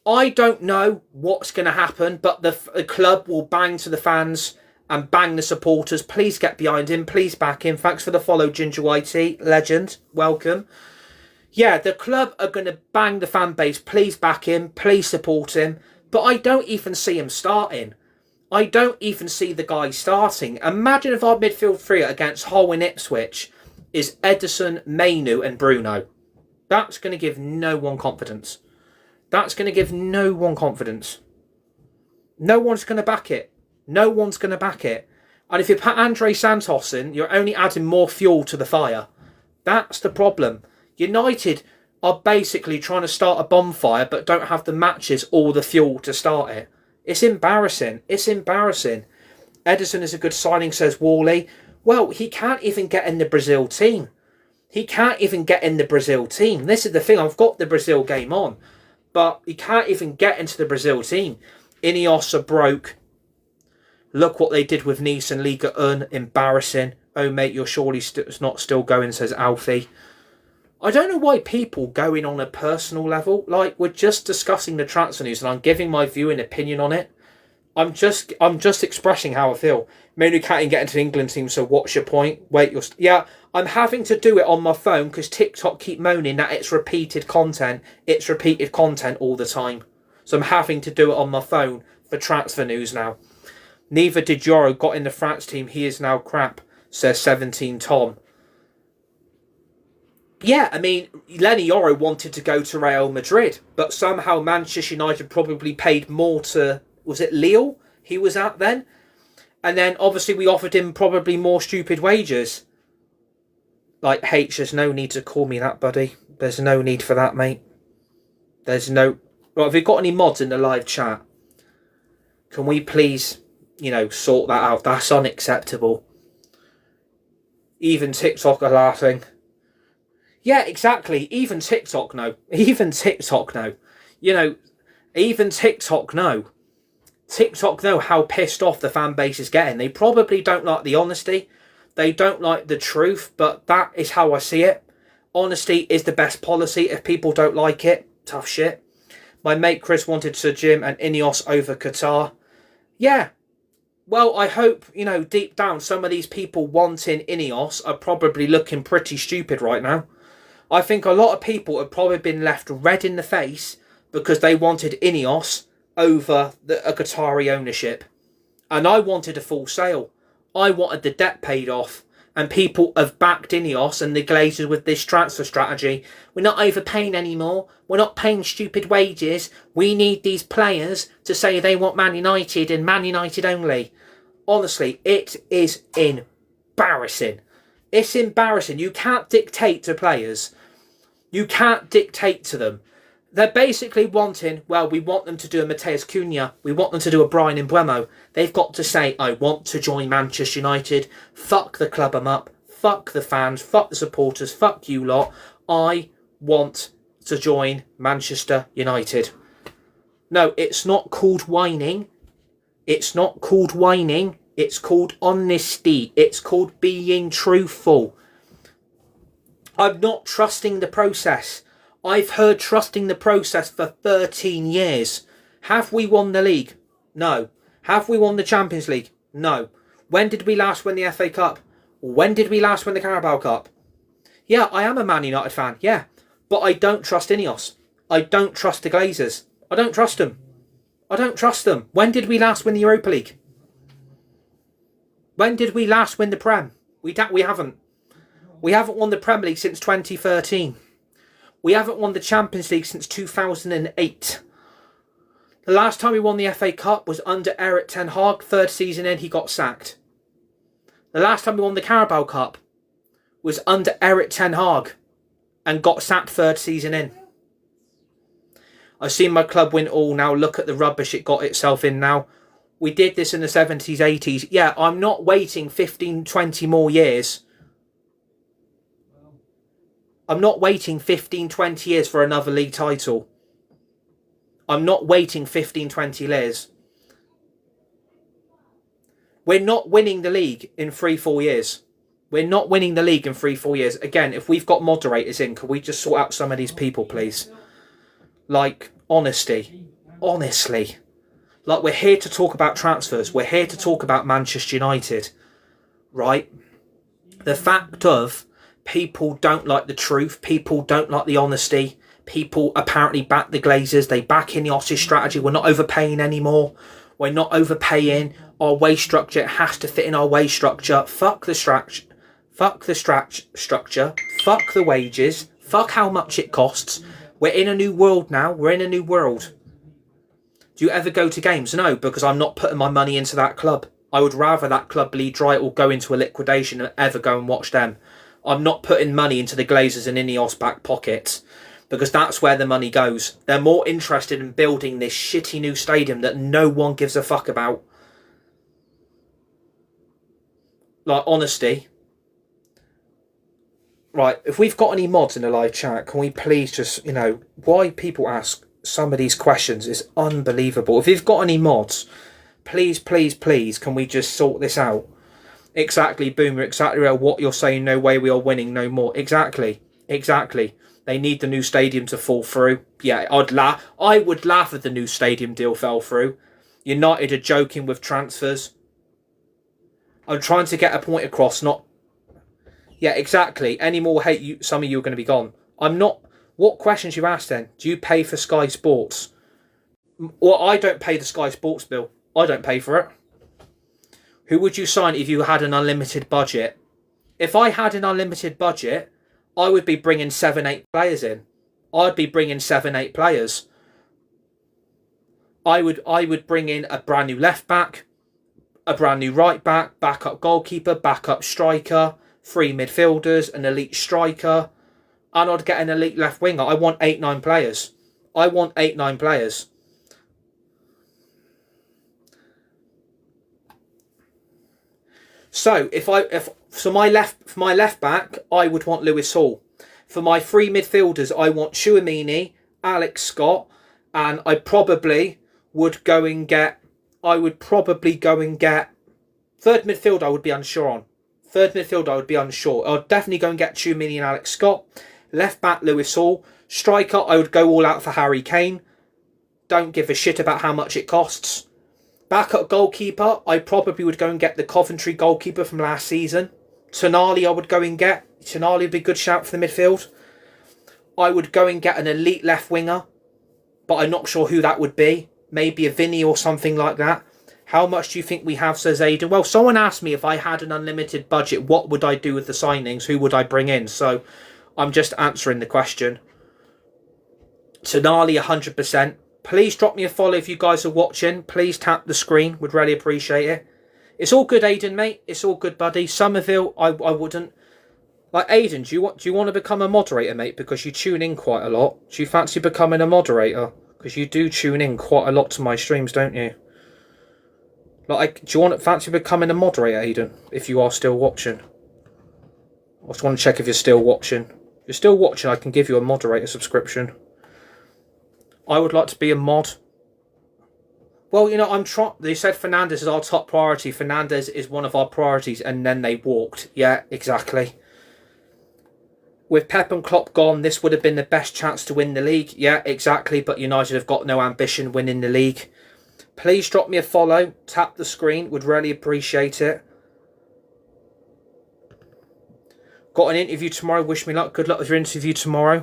S1: I don't know what's going to happen, but the club will bang to the fans and bang the supporters. Please get behind him. Please back him. Thanks for the follow, Ginger YT. Legend. Welcome. Yeah, the club are going to bang the fan base. Please back him. Please support him. But I don't even see him starting. I don't even see the guy starting. Imagine if our midfield three against Hull and Ipswich is Ederson, Mainu and Bruno. That's going to give no one confidence. That's going to give no one confidence. No one's going to back it. No one's going to back it. And if you put Andrey Santos in, you're only adding more fuel to the fire. That's the problem. United are basically trying to start a bonfire but don't have the matches or the fuel to start it. It's embarrassing. It's embarrassing. Edison is a good signing, says Wally. Well, he can't even get in the Brazil team. He can't even get in the Brazil team. This is the thing. I've got the Brazil game on. But he can't even get into the Brazil team. Ineos are broke. Look what they did with Nice and Liga 1. Embarrassing. Oh, mate, you're surely not still going, says Alfie. I don't know why people go in on a personal level. Like, we're just discussing the transfer news and I'm giving my view and opinion on it. I'm just expressing how I feel. Manu can't even get into the England team, so what's your point? Wait, yeah, I'm having to do it on my phone because TikTok keep moaning that it's repeated content. It's repeated content all the time. So I'm having to do it on my phone for transfer news now. Neither did Yoro got in the France team. He is now crap, says 17 Tom. Yeah, I mean, Lenny Yoro wanted to go to Real Madrid, but somehow Manchester United probably paid more to, was it Lille he was at then? And then obviously we offered him probably more stupid wages. Like, H, there's no need to call me that, buddy. There's no need for that, mate. There's no... Right, have you got any mods in the live chat? Can we please, you know, sort that out? That's unacceptable. Even TikTok are laughing. Yeah, exactly. Even TikTok know. Even TikTok know. You know, even TikTok know. TikTok know how pissed off the fan base is getting. They probably don't like the honesty. They don't like the truth, but that is how I see it. Honesty is the best policy. If people don't like it, tough shit. My mate Chris wanted Sir Jim and Ineos over Qatar. Yeah. Well, I hope, you know, deep down, some of these people wanting Ineos are probably looking pretty stupid right now. I think a lot of people have probably been left red in the face because they wanted Ineos over a Qatari ownership. And I wanted a full sale. I wanted the debt paid off. And people have backed Ineos and the Glazers with this transfer strategy. We're not overpaying anymore. We're not paying stupid wages. We need these players to say they want Man United and Man United only. Honestly, it is embarrassing. It's embarrassing. You can't dictate to players. You can't dictate to them. They're basically wanting, well, we want them to do a Mateus Cunha. We want them to do a Brian Mbeumo. They've got to say, I want to join Manchester United. Fuck the club I'm up. Fuck the fans. Fuck the supporters. Fuck you lot. I want to join Manchester United. No, it's not called whining. It's not called whining. It's called honesty. It's called being truthful. I'm not trusting the process. I've heard trusting the process for 13 years. Have we won the league? No. Have we won the Champions League? No. When did we last win the FA Cup? When did we last win the Carabao Cup? Yeah, I am a Man United fan, yeah. But I don't trust Ineos. I don't trust the Glazers. I don't trust them. I don't trust them. When did we last win the Europa League? When did we last win the Prem? We haven't. We haven't won the Premier League since 2013. We haven't won the Champions League since 2008. The last time we won the FA Cup was under Erik ten Hag. Third season in, he got sacked. The last time we won the Carabao Cup was under Erik ten Hag and got sacked third season in. I've seen my club win all now. Look at the rubbish it got itself in now. We did this in the 70s, 80s. Yeah, I'm not waiting 15, 20 more years. I'm not waiting 15, 20 years for another league title. I'm not waiting 15, 20 years. We're not winning the league in 3-4 years. We're not winning the league in 3-4 years. Again, if we've got moderators in, can we just sort out some of these people, please? Like, honesty. Honestly. Like, we're here to talk about transfers. We're here to talk about Manchester United. Right? The fact of people don't like the truth. People don't like the honesty. People apparently back the Glazers. They back Ineos' strategy. We're not overpaying anymore. We're not overpaying. Our wage structure has to fit in our wage structure. Fuck the structure. Fuck the structure. Fuck the wages. Fuck how much it costs. We're in a new world now. We're in a new world. Do you ever go to games? No, because I'm not putting my money into that club. I would rather that club bleed dry or go into a liquidation than ever go and watch them. I'm not putting money into the Glazers and Ineos back pockets because that's where the money goes. They're more interested in building this shitty new stadium that no one gives a fuck about. Like, honesty. Right, if we've got any mods in the live chat, can we please just, why people ask some of these questions is unbelievable. If you've got any mods, please, can we just sort this out? Exactly, Boomer, exactly what you're saying. No way we are winning no more. Exactly. They need the new stadium to fall through. Yeah, I would laugh if the new stadium deal fell through. United are joking with transfers. I'm trying to get a point across, not... Yeah, exactly. Any more hate, some of you are going to be gone. I'm not... What questions you asked then? Do you pay for Sky Sports? Well, I don't pay the Sky Sports bill. I don't pay for it. Who would you sign if you had an unlimited budget? If I had an unlimited budget, I would be bringing 7-8 players in. I'd be bringing 7-8 players. I would bring in a brand new left back, a brand new right back, backup goalkeeper, backup striker, 3 midfielders, an elite striker, and I'd get an elite left winger. I want 8-9 players. I want 8-9 players. So for my left back, I would want Lewis Hall. For my 3 midfielders, I want Tchouaméni, Alex Scott, and I probably would go and get. Third midfield. I would be unsure on. Third midfield, I would be unsure. I'd definitely go and get Tchouaméni and Alex Scott. Left back, Lewis Hall. Striker, I would go all out for Harry Kane. Don't give a shit about how much it costs. Backup goalkeeper, I probably would go and get the Coventry goalkeeper from last season. Tonali I would go and get. Tonali would be a good shout for the midfield. I would go and get an elite left winger, but I'm not sure who that would be. Maybe a Vinny or something like that. How much do you think we have, says Aidan? Well, someone asked me if I had an unlimited budget, what would I do with the signings? Who would I bring in? So I'm just answering the question. Tonali, 100%. Please drop me a follow if you guys are watching. Please tap the screen. Would really appreciate it. It's all good, Aidan, mate. It's all good, buddy. Somerville, I wouldn't. Like, Aidan, do you want to become a moderator, mate? Because you tune in quite a lot. Do you fancy becoming a moderator? Because you do tune in quite a lot to my streams, don't you? Like, do you want to fancy becoming a moderator, Aidan? If you are still watching. I just want to check if you're still watching. If you're still watching, I can give you a moderator subscription. I would like to be a mod. Well, you know, I'm trying. They said Fernandes is our top priority. Fernandes is one of our priorities, and then they walked. Yeah, exactly. With Pep and Klopp gone, this would have been the best chance to win the league. Yeah, exactly. But United have got no ambition winning the league. Please drop me a follow. Tap the screen. Would really appreciate it. Got an interview tomorrow. Wish me luck. Good luck with your interview tomorrow.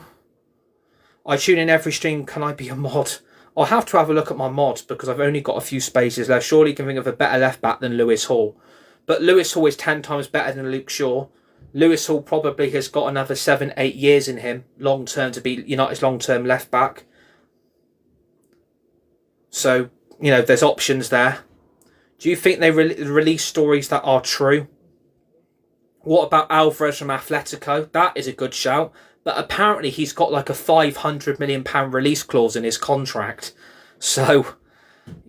S1: I tune in every stream. Can I be a mod? I'll have to have a look at my mods because I've only got a few spaces left. Surely you can think of a better left back than Lewis Hall. But Lewis Hall is 10 times better than Luke Shaw. Lewis Hall probably has got another 7-8 years in him, long term, to be United's long-term left back. So, you know, there's options there. Do you think they release stories that are true? What about Alvarez from Atletico? That is a good shout. But apparently he's got like a £500 million release clause in his contract. So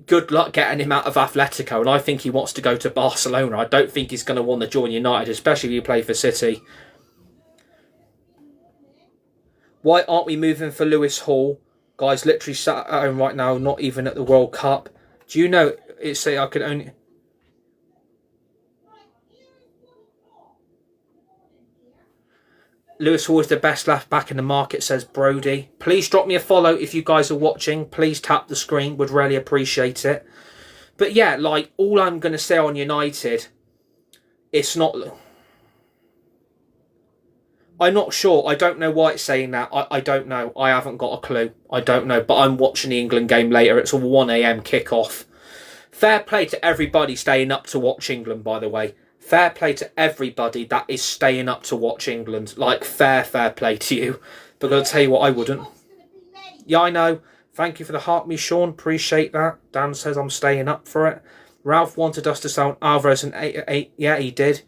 S1: good luck getting him out of Atletico. And I think he wants to go to Barcelona. I don't think he's going to want to join United, especially if you play for City. Why aren't we moving for Lewis Hall? Guys literally sat at home right now, not even at the World Cup. Do you know, it's say I can only... Lewis Hall is the best left back in the market, says Brody. Please drop me a follow if you guys are watching. Please tap the screen. Would really appreciate it. But yeah, like, all I'm going to say on United, it's not... I'm not sure. I don't know why it's saying that. I don't know. I haven't got a clue. I don't know. But I'm watching the England game later. It's a 1 AM kickoff. Fair play to everybody staying up to watch England, by the way. Fair play to everybody that is staying up to watch England. Like, fair play to you. But I'll tell you what, I wouldn't. Yeah, I know. Thank you for the heart, me, Sean. Appreciate that. Dan says I'm staying up for it. Ralph wanted us to sound Alvarez and 8. Yeah, he did.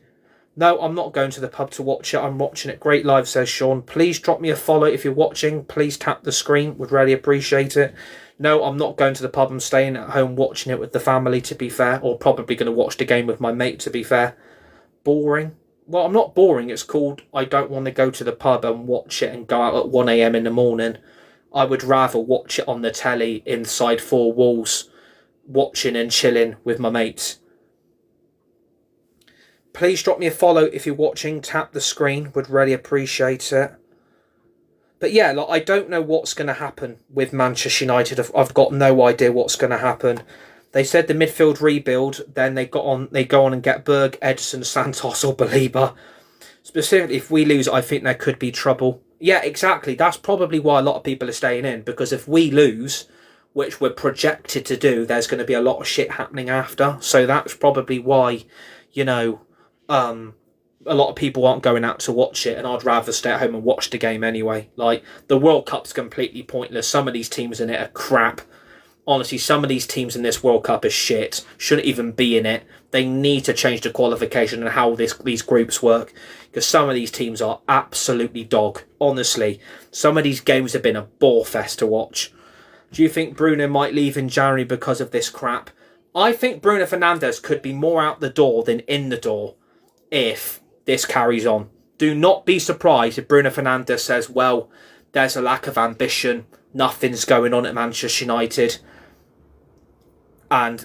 S1: No, I'm not going to the pub to watch it. I'm watching it. Great live, says Sean. Please drop me a follow if you're watching. Please tap the screen. Would really appreciate it. No, I'm not going to the pub. I'm staying at home watching it with the family, to be fair. Or probably going to watch the game with my mate, to be fair. Boring. Well, I'm not boring. It's called I don't want to go to the pub and watch it and go out at 1 AM in the morning. I would rather watch it on the telly inside 4 walls, watching and chilling with my mates. Please drop me a follow if you're watching. Tap the screen. Would really appreciate it. But yeah, like, I don't know what's going to happen with Manchester United. I've got no idea what's going to happen. They said the midfield rebuild, then they go on and get Berg, Edson, Santos or Baliba. Specifically, if we lose, I think there could be trouble. Yeah, exactly. That's probably why a lot of people are staying in. Because if we lose, which we're projected to do, there's going to be a lot of shit happening after. So that's probably why, you know, a lot of people aren't going out to watch it. And I'd rather stay at home and watch the game anyway. Like, the World Cup's completely pointless. Some of these teams in it are crap. Honestly, some of these teams in this World Cup are shit. Shouldn't even be in it. They need to change the qualification and how these groups work. Because some of these teams are absolutely dog. Honestly, some of these games have been a bore fest to watch. Do you think Bruno might leave in January because of this crap? I think Bruno Fernandes could be more out the door than in the door if this carries on. Do not be surprised if Bruno Fernandes says, well, there's a lack of ambition. Nothing's going on at Manchester United. And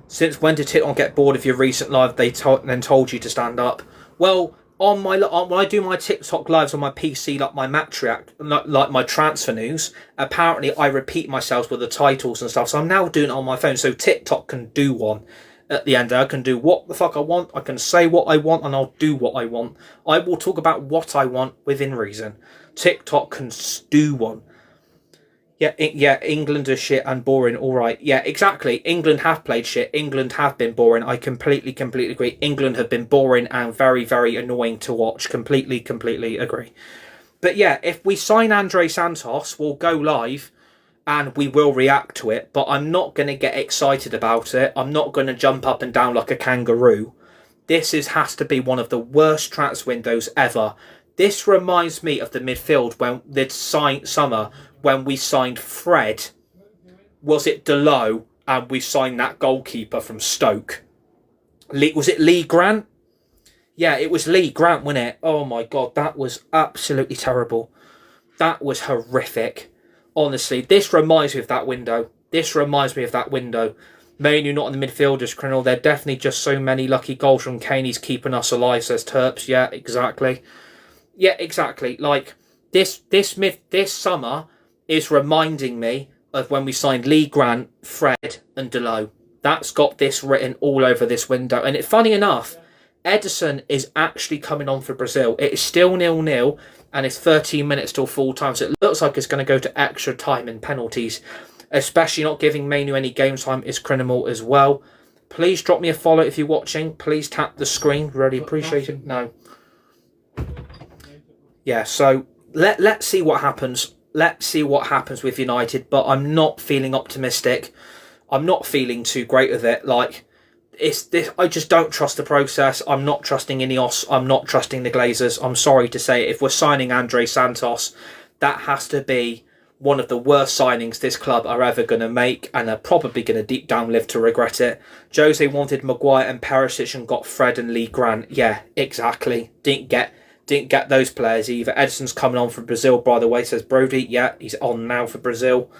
S1: since when did TikTok get bored of your recent live? They then told you to stand up. Well, when I do my TikTok lives on my PC, like my match react, like my transfer news, apparently I repeat myself with the titles and stuff. So I'm now doing it on my phone, so TikTok can do one. At the end, I can do what the fuck I want, I can say what I want, and I'll do what I want. I will talk about what I want within reason. TikTok can do one. Yeah, England is shit and boring, alright. Yeah, exactly. England have played shit. England have been boring. I completely agree. England have been boring and very, very annoying to watch. Completely agree. But yeah, if we sign Andrey Santos, we'll go live and we will react to it. But I'm not going to get excited about it. I'm not going to jump up and down like a kangaroo. This has to be one of the worst transfer windows ever. This reminds me of the midfield when this summer when we signed Fred. Was it Delow? And we signed that goalkeeper from Stoke. Was it Lee Grant? Yeah, it was Lee Grant, wasn't it? Oh my God, that was absolutely terrible. That was horrific. Honestly, this reminds me of that window. Mainly not in the midfielders, Criminal. There are definitely just so many lucky goals from Kane. He's keeping us alive, says Terps. Yeah, exactly. Like, this summer is reminding me of when we signed Lee Grant, Fred and Delow. That's got this written all over this window. And funny enough, Ederson is actually coming on for Brazil. It is still 0-0 and it's 13 minutes till full time. So it looks like it's going to go to extra time and penalties. Especially not giving Manu any game time is criminal as well. Please drop me a follow if you're watching. Please tap the screen. Really appreciate it. No. Yeah, so let's see what happens. Let's see what happens with United, but I'm not feeling optimistic. I'm not feeling too great with it. Like, it's this. I just don't trust the process. I'm not trusting Ineos. I'm not trusting the Glazers. I'm sorry to say, if we're signing Andrey Santos, that has to be one of the worst signings this club are ever going to make, and are probably going to deep down live to regret it. Jose wanted Maguire and Perisic and got Fred and Lee Grant. Yeah, exactly. Didn't get those players either. Edison's coming on for Brazil, by the way, says Brody. Yeah, he's on now for Brazil.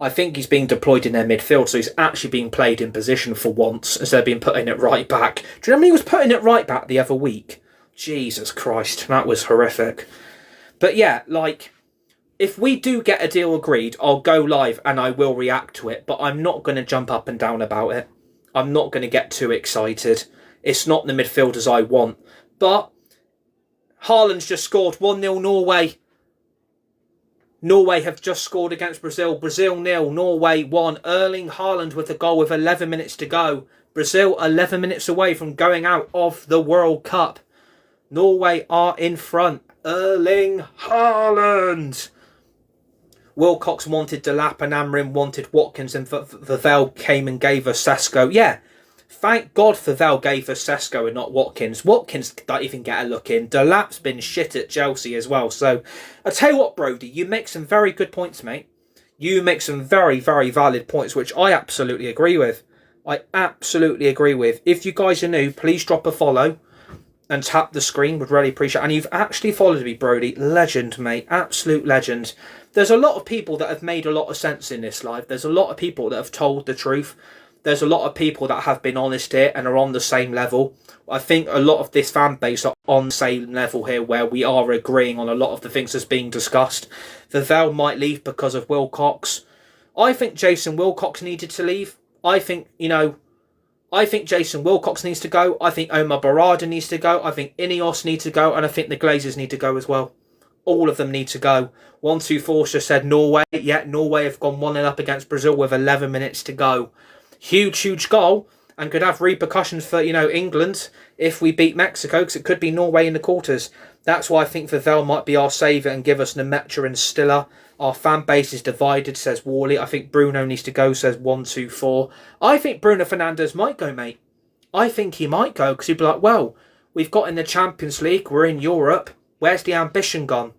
S1: I think he's being deployed in their midfield, so he's actually being played in position for once, instead of being put in at right back. Do you remember he was put in at right back the other week? Jesus Christ, that was horrific. But yeah, like, if we do get a deal agreed, I'll go live and I will react to it, but I'm not going to jump up and down about it. I'm not going to get too excited. It's not the midfielders I want. But Haaland's just scored 1-0 Norway. Norway have just scored against Brazil. Brazil 0, Norway 1. Erling Haaland with a goal with 11 minutes to go. Brazil 11 minutes away from going out of the World Cup. Norway are in front. Erling Haaland. Wilcox wanted Delap and Amrin wanted Watkins, and Vavell came and gave us Sesko. Yeah, thank God Vavell gave us Sesko and not Watkins. Watkins don't even get a look in. Delap's been shit at Chelsea as well. So, I tell you what, Brody, you make some very good points, mate. You make some very, very valid points, which I absolutely agree with. If you guys are new, please drop a follow and tap the screen. Would really appreciate it. And you've actually followed me, Brody. Legend, mate. Absolute legend. There's a lot of people that have made a lot of sense in this life. There's a lot of people that have told the truth. There's a lot of people that have been honest here and are on the same level. I think a lot of this fan base are on the same level here, where we are agreeing on a lot of the things that's being discussed. Vavell might leave because of Wilcox. I think Jason Wilcox needed to leave. I think Jason Wilcox needs to go. I think Omar Barada needs to go. I think Ineos needs to go. And I think the Glazers need to go as well. All of them need to go. 124 just said Norway. Yeah, Norway have gone 1-0 up against Brazil with 11 minutes to go. Huge goal. And could have repercussions for, England if we beat Mexico, because it could be Norway in the quarters. That's why I think Vavell might be our saviour and give us Nemetra and Stiller. Our fan base is divided, says Worley. I think Bruno needs to go, says 124. I think Bruno Fernandes might go, mate. I think he might go, because he'd be like, well, we've got in the Champions League, we're in Europe. Where's the ambition gone?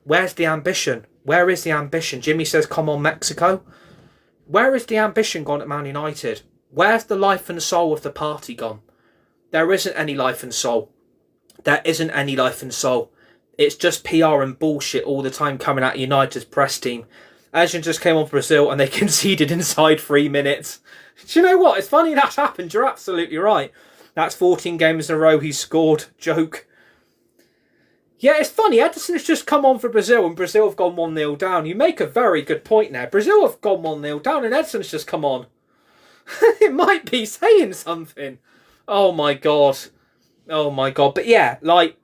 S1: Where's the ambition? Where is the ambition? Jimmy says, come on, Mexico. Where is the ambition gone at Man United? Where's the life and soul of the party gone? There isn't any life and soul. There isn't any life and soul. It's just PR and bullshit all the time coming out of United's press team. Asian just came on Brazil and they conceded inside 3 minutes. Do you know what? It's funny that's happened. You're absolutely right. That's 14 games in a row he's scored. Joke. Yeah, it's funny. Ederson's just come on for Brazil and Brazil have gone 1-0 down. You make a very good point there. Brazil have gone 1-0 down and Ederson's just come on. It might be saying something. Oh my god. Oh my god. But yeah, like,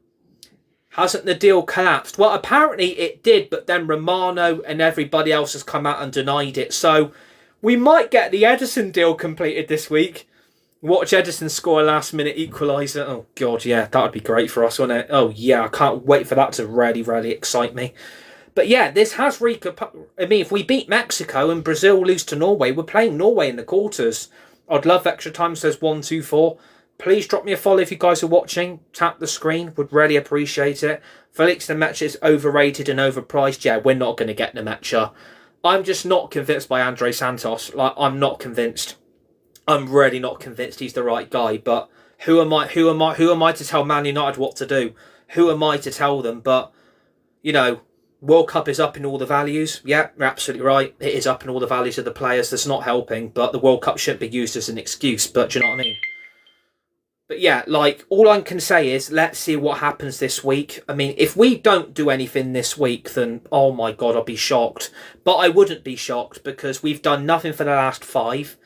S1: hasn't the deal collapsed? Well, apparently it did, but then Romano and everybody else has come out and denied it. So we might get the Ederson deal completed this week. Watch Ederson score a last-minute equaliser. Oh, God, yeah, that would be great for us, wouldn't it? Oh, yeah, I can't wait for that to really, really excite me. But yeah, this has I mean, if we beat Mexico and Brazil lose to Norway, we're playing Norway in the quarters. I'd love extra time, says 124. Please drop me a follow if you guys are watching. Tap the screen. Would really appreciate it. Felix Nemecha is overrated and overpriced. Yeah, we're not going to get Nemecha. I'm just not convinced by Andrey Santos. Like, I'm not convinced. I'm really not convinced he's the right guy. But who am I to tell Man United what to do? Who am I to tell them? But, you know, World Cup is up in all the values. Yeah, you're absolutely right. It is up in all the values of the players. That's not helping. But the World Cup shouldn't be used as an excuse. But do you know what I mean? But yeah, like, all I can say is, let's see what happens this week. I mean, if we don't do anything this week, then, oh my God, I'll be shocked. But I wouldn't be shocked, because we've done nothing for the last 5.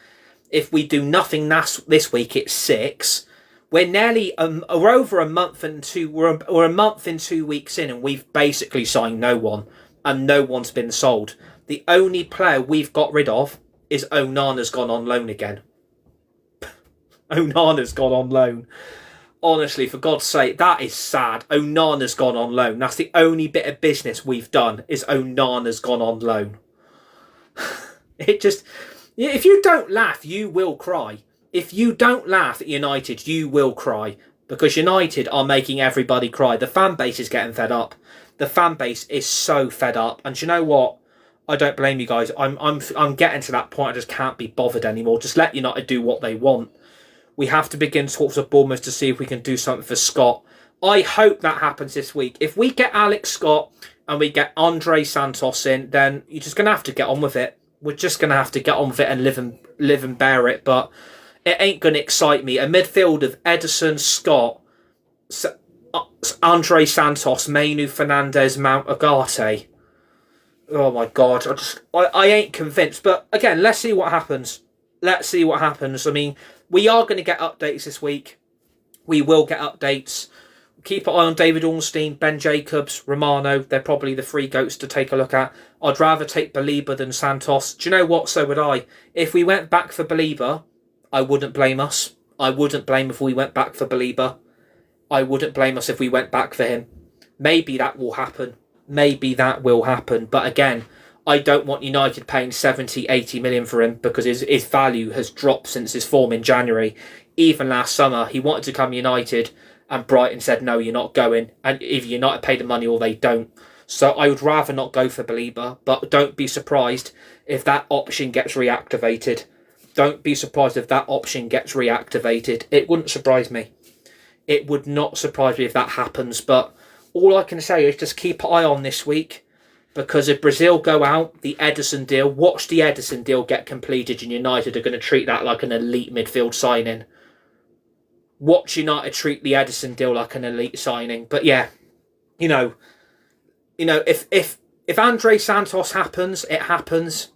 S1: If we do nothing this week, it's 6. We're nearly, we're over a month and we're a month and 2 weeks in, and we've basically signed no one. And no one's been sold. The only player we've got rid of is Onana's gone on loan again. Onana's gone on loan. Honestly, for God's sake, that is sad. Onana's gone on loan. That's the only bit of business we've done, is Onana's gone on loan. It just... If you don't laugh, you will cry. If you don't laugh at United, you will cry. Because United are making everybody cry. The fan base is getting fed up. The fan base is so fed up. And do you know what? I don't blame you guys. I'm getting to that point. I just can't be bothered anymore. Just let United do what they want. We have to begin talks with Bournemouth to see if we can do something for Scott. I hope that happens this week. If we get Alex Scott and we get Andrey Santos in, then you're just going to have to get on with it. We're just going to have to get on with it and live and bear it. But it ain't going to excite me. A midfield of Ederson, Scott, Andrey Santos, Mainu, Fernandez, Mount, Agate. Oh my God. I ain't convinced. But again, let's see what happens. Let's see what happens. I mean, we are going to get updates this week. We will get updates. Keep an eye on David Ornstein, Ben Jacobs, Romano. They're probably the 3 goats to take a look at. I'd rather take Belieber than Santos. Do you know what? So would I. If we went back for Belieber, I wouldn't blame us. I wouldn't blame if we went back for Belieber. I wouldn't blame us if we went back for him. Maybe that will happen. Maybe that will happen. But again, I don't want United paying 70, 80 million for him, because his value has dropped since his form in January. Even last summer, he wanted to come United and Brighton said, no, you're not going. And either United pay the money or they don't. So I would rather not go for Belieber, but don't be surprised if that option gets reactivated. Don't be surprised if that option gets reactivated. It wouldn't surprise me. It would not surprise me if that happens. But all I can say is just keep an eye on this week. Because if Brazil go out, the Ederson deal, watch the Ederson deal get completed, and United are going to treat that like an elite midfield signing. Watch United treat the Ederson deal like an elite signing. But yeah, you know, if Andrey Santos happens, it happens.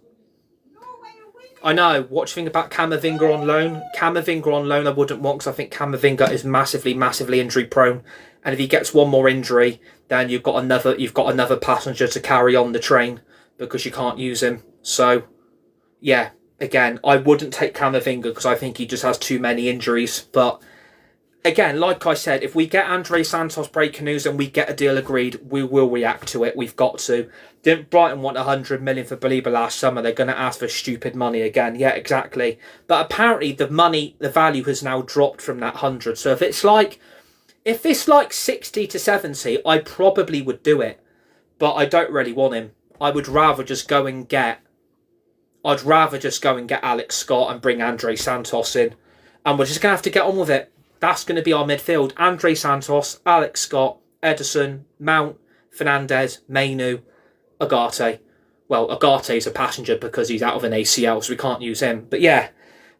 S1: I know. What do you think about Camavinga on loan? Camavinga on loan I wouldn't want, because I think Camavinga is massively, massively injury prone. And if he gets one more injury, then you've got another passenger to carry on the train, because you can't use him. So, yeah, again, I wouldn't take Camavinga because I think he just has too many injuries. But again, like I said, if we get Andrey Santos breaking news and we get a deal agreed, we will react to it. We've got to. Didn't Brighton want 100 million for Belieber last summer? They're going to ask for stupid money again. Yeah, exactly. But apparently the value has now dropped from that 100. So if it's like 60 to 70, I probably would do it. But I don't really want him. I would rather just go and get Alex Scott and bring Andrey Santos in. And we're just going to have to get on with it. That's going to be our midfield. Andrey Santos, Alex Scott, Ederson, Mount, Fernandez, Mainu, Agate. Well, Agate is a passenger because he's out of an ACL, so we can't use him. But yeah,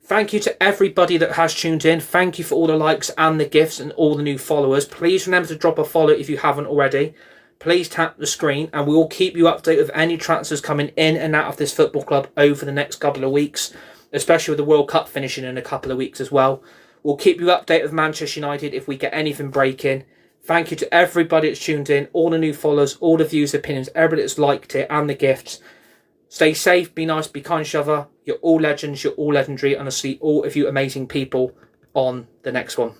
S1: thank you to everybody that has tuned in. Thank you for all the likes and the gifts and all the new followers. Please remember to drop a follow if you haven't already. Please tap the screen and we will keep you updated with any transfers coming in and out of this football club over the next couple of weeks. especially with the World Cup finishing in a couple of weeks as well. We'll keep you updated with Manchester United if we get anything breaking. Thank you to everybody that's tuned in, all the new followers, all the views, opinions, everybody that's liked it, and the gifts. Stay safe, be nice, be kind to each other. You're all legends, you're all legendary, and I'll see all of you amazing people on the next one.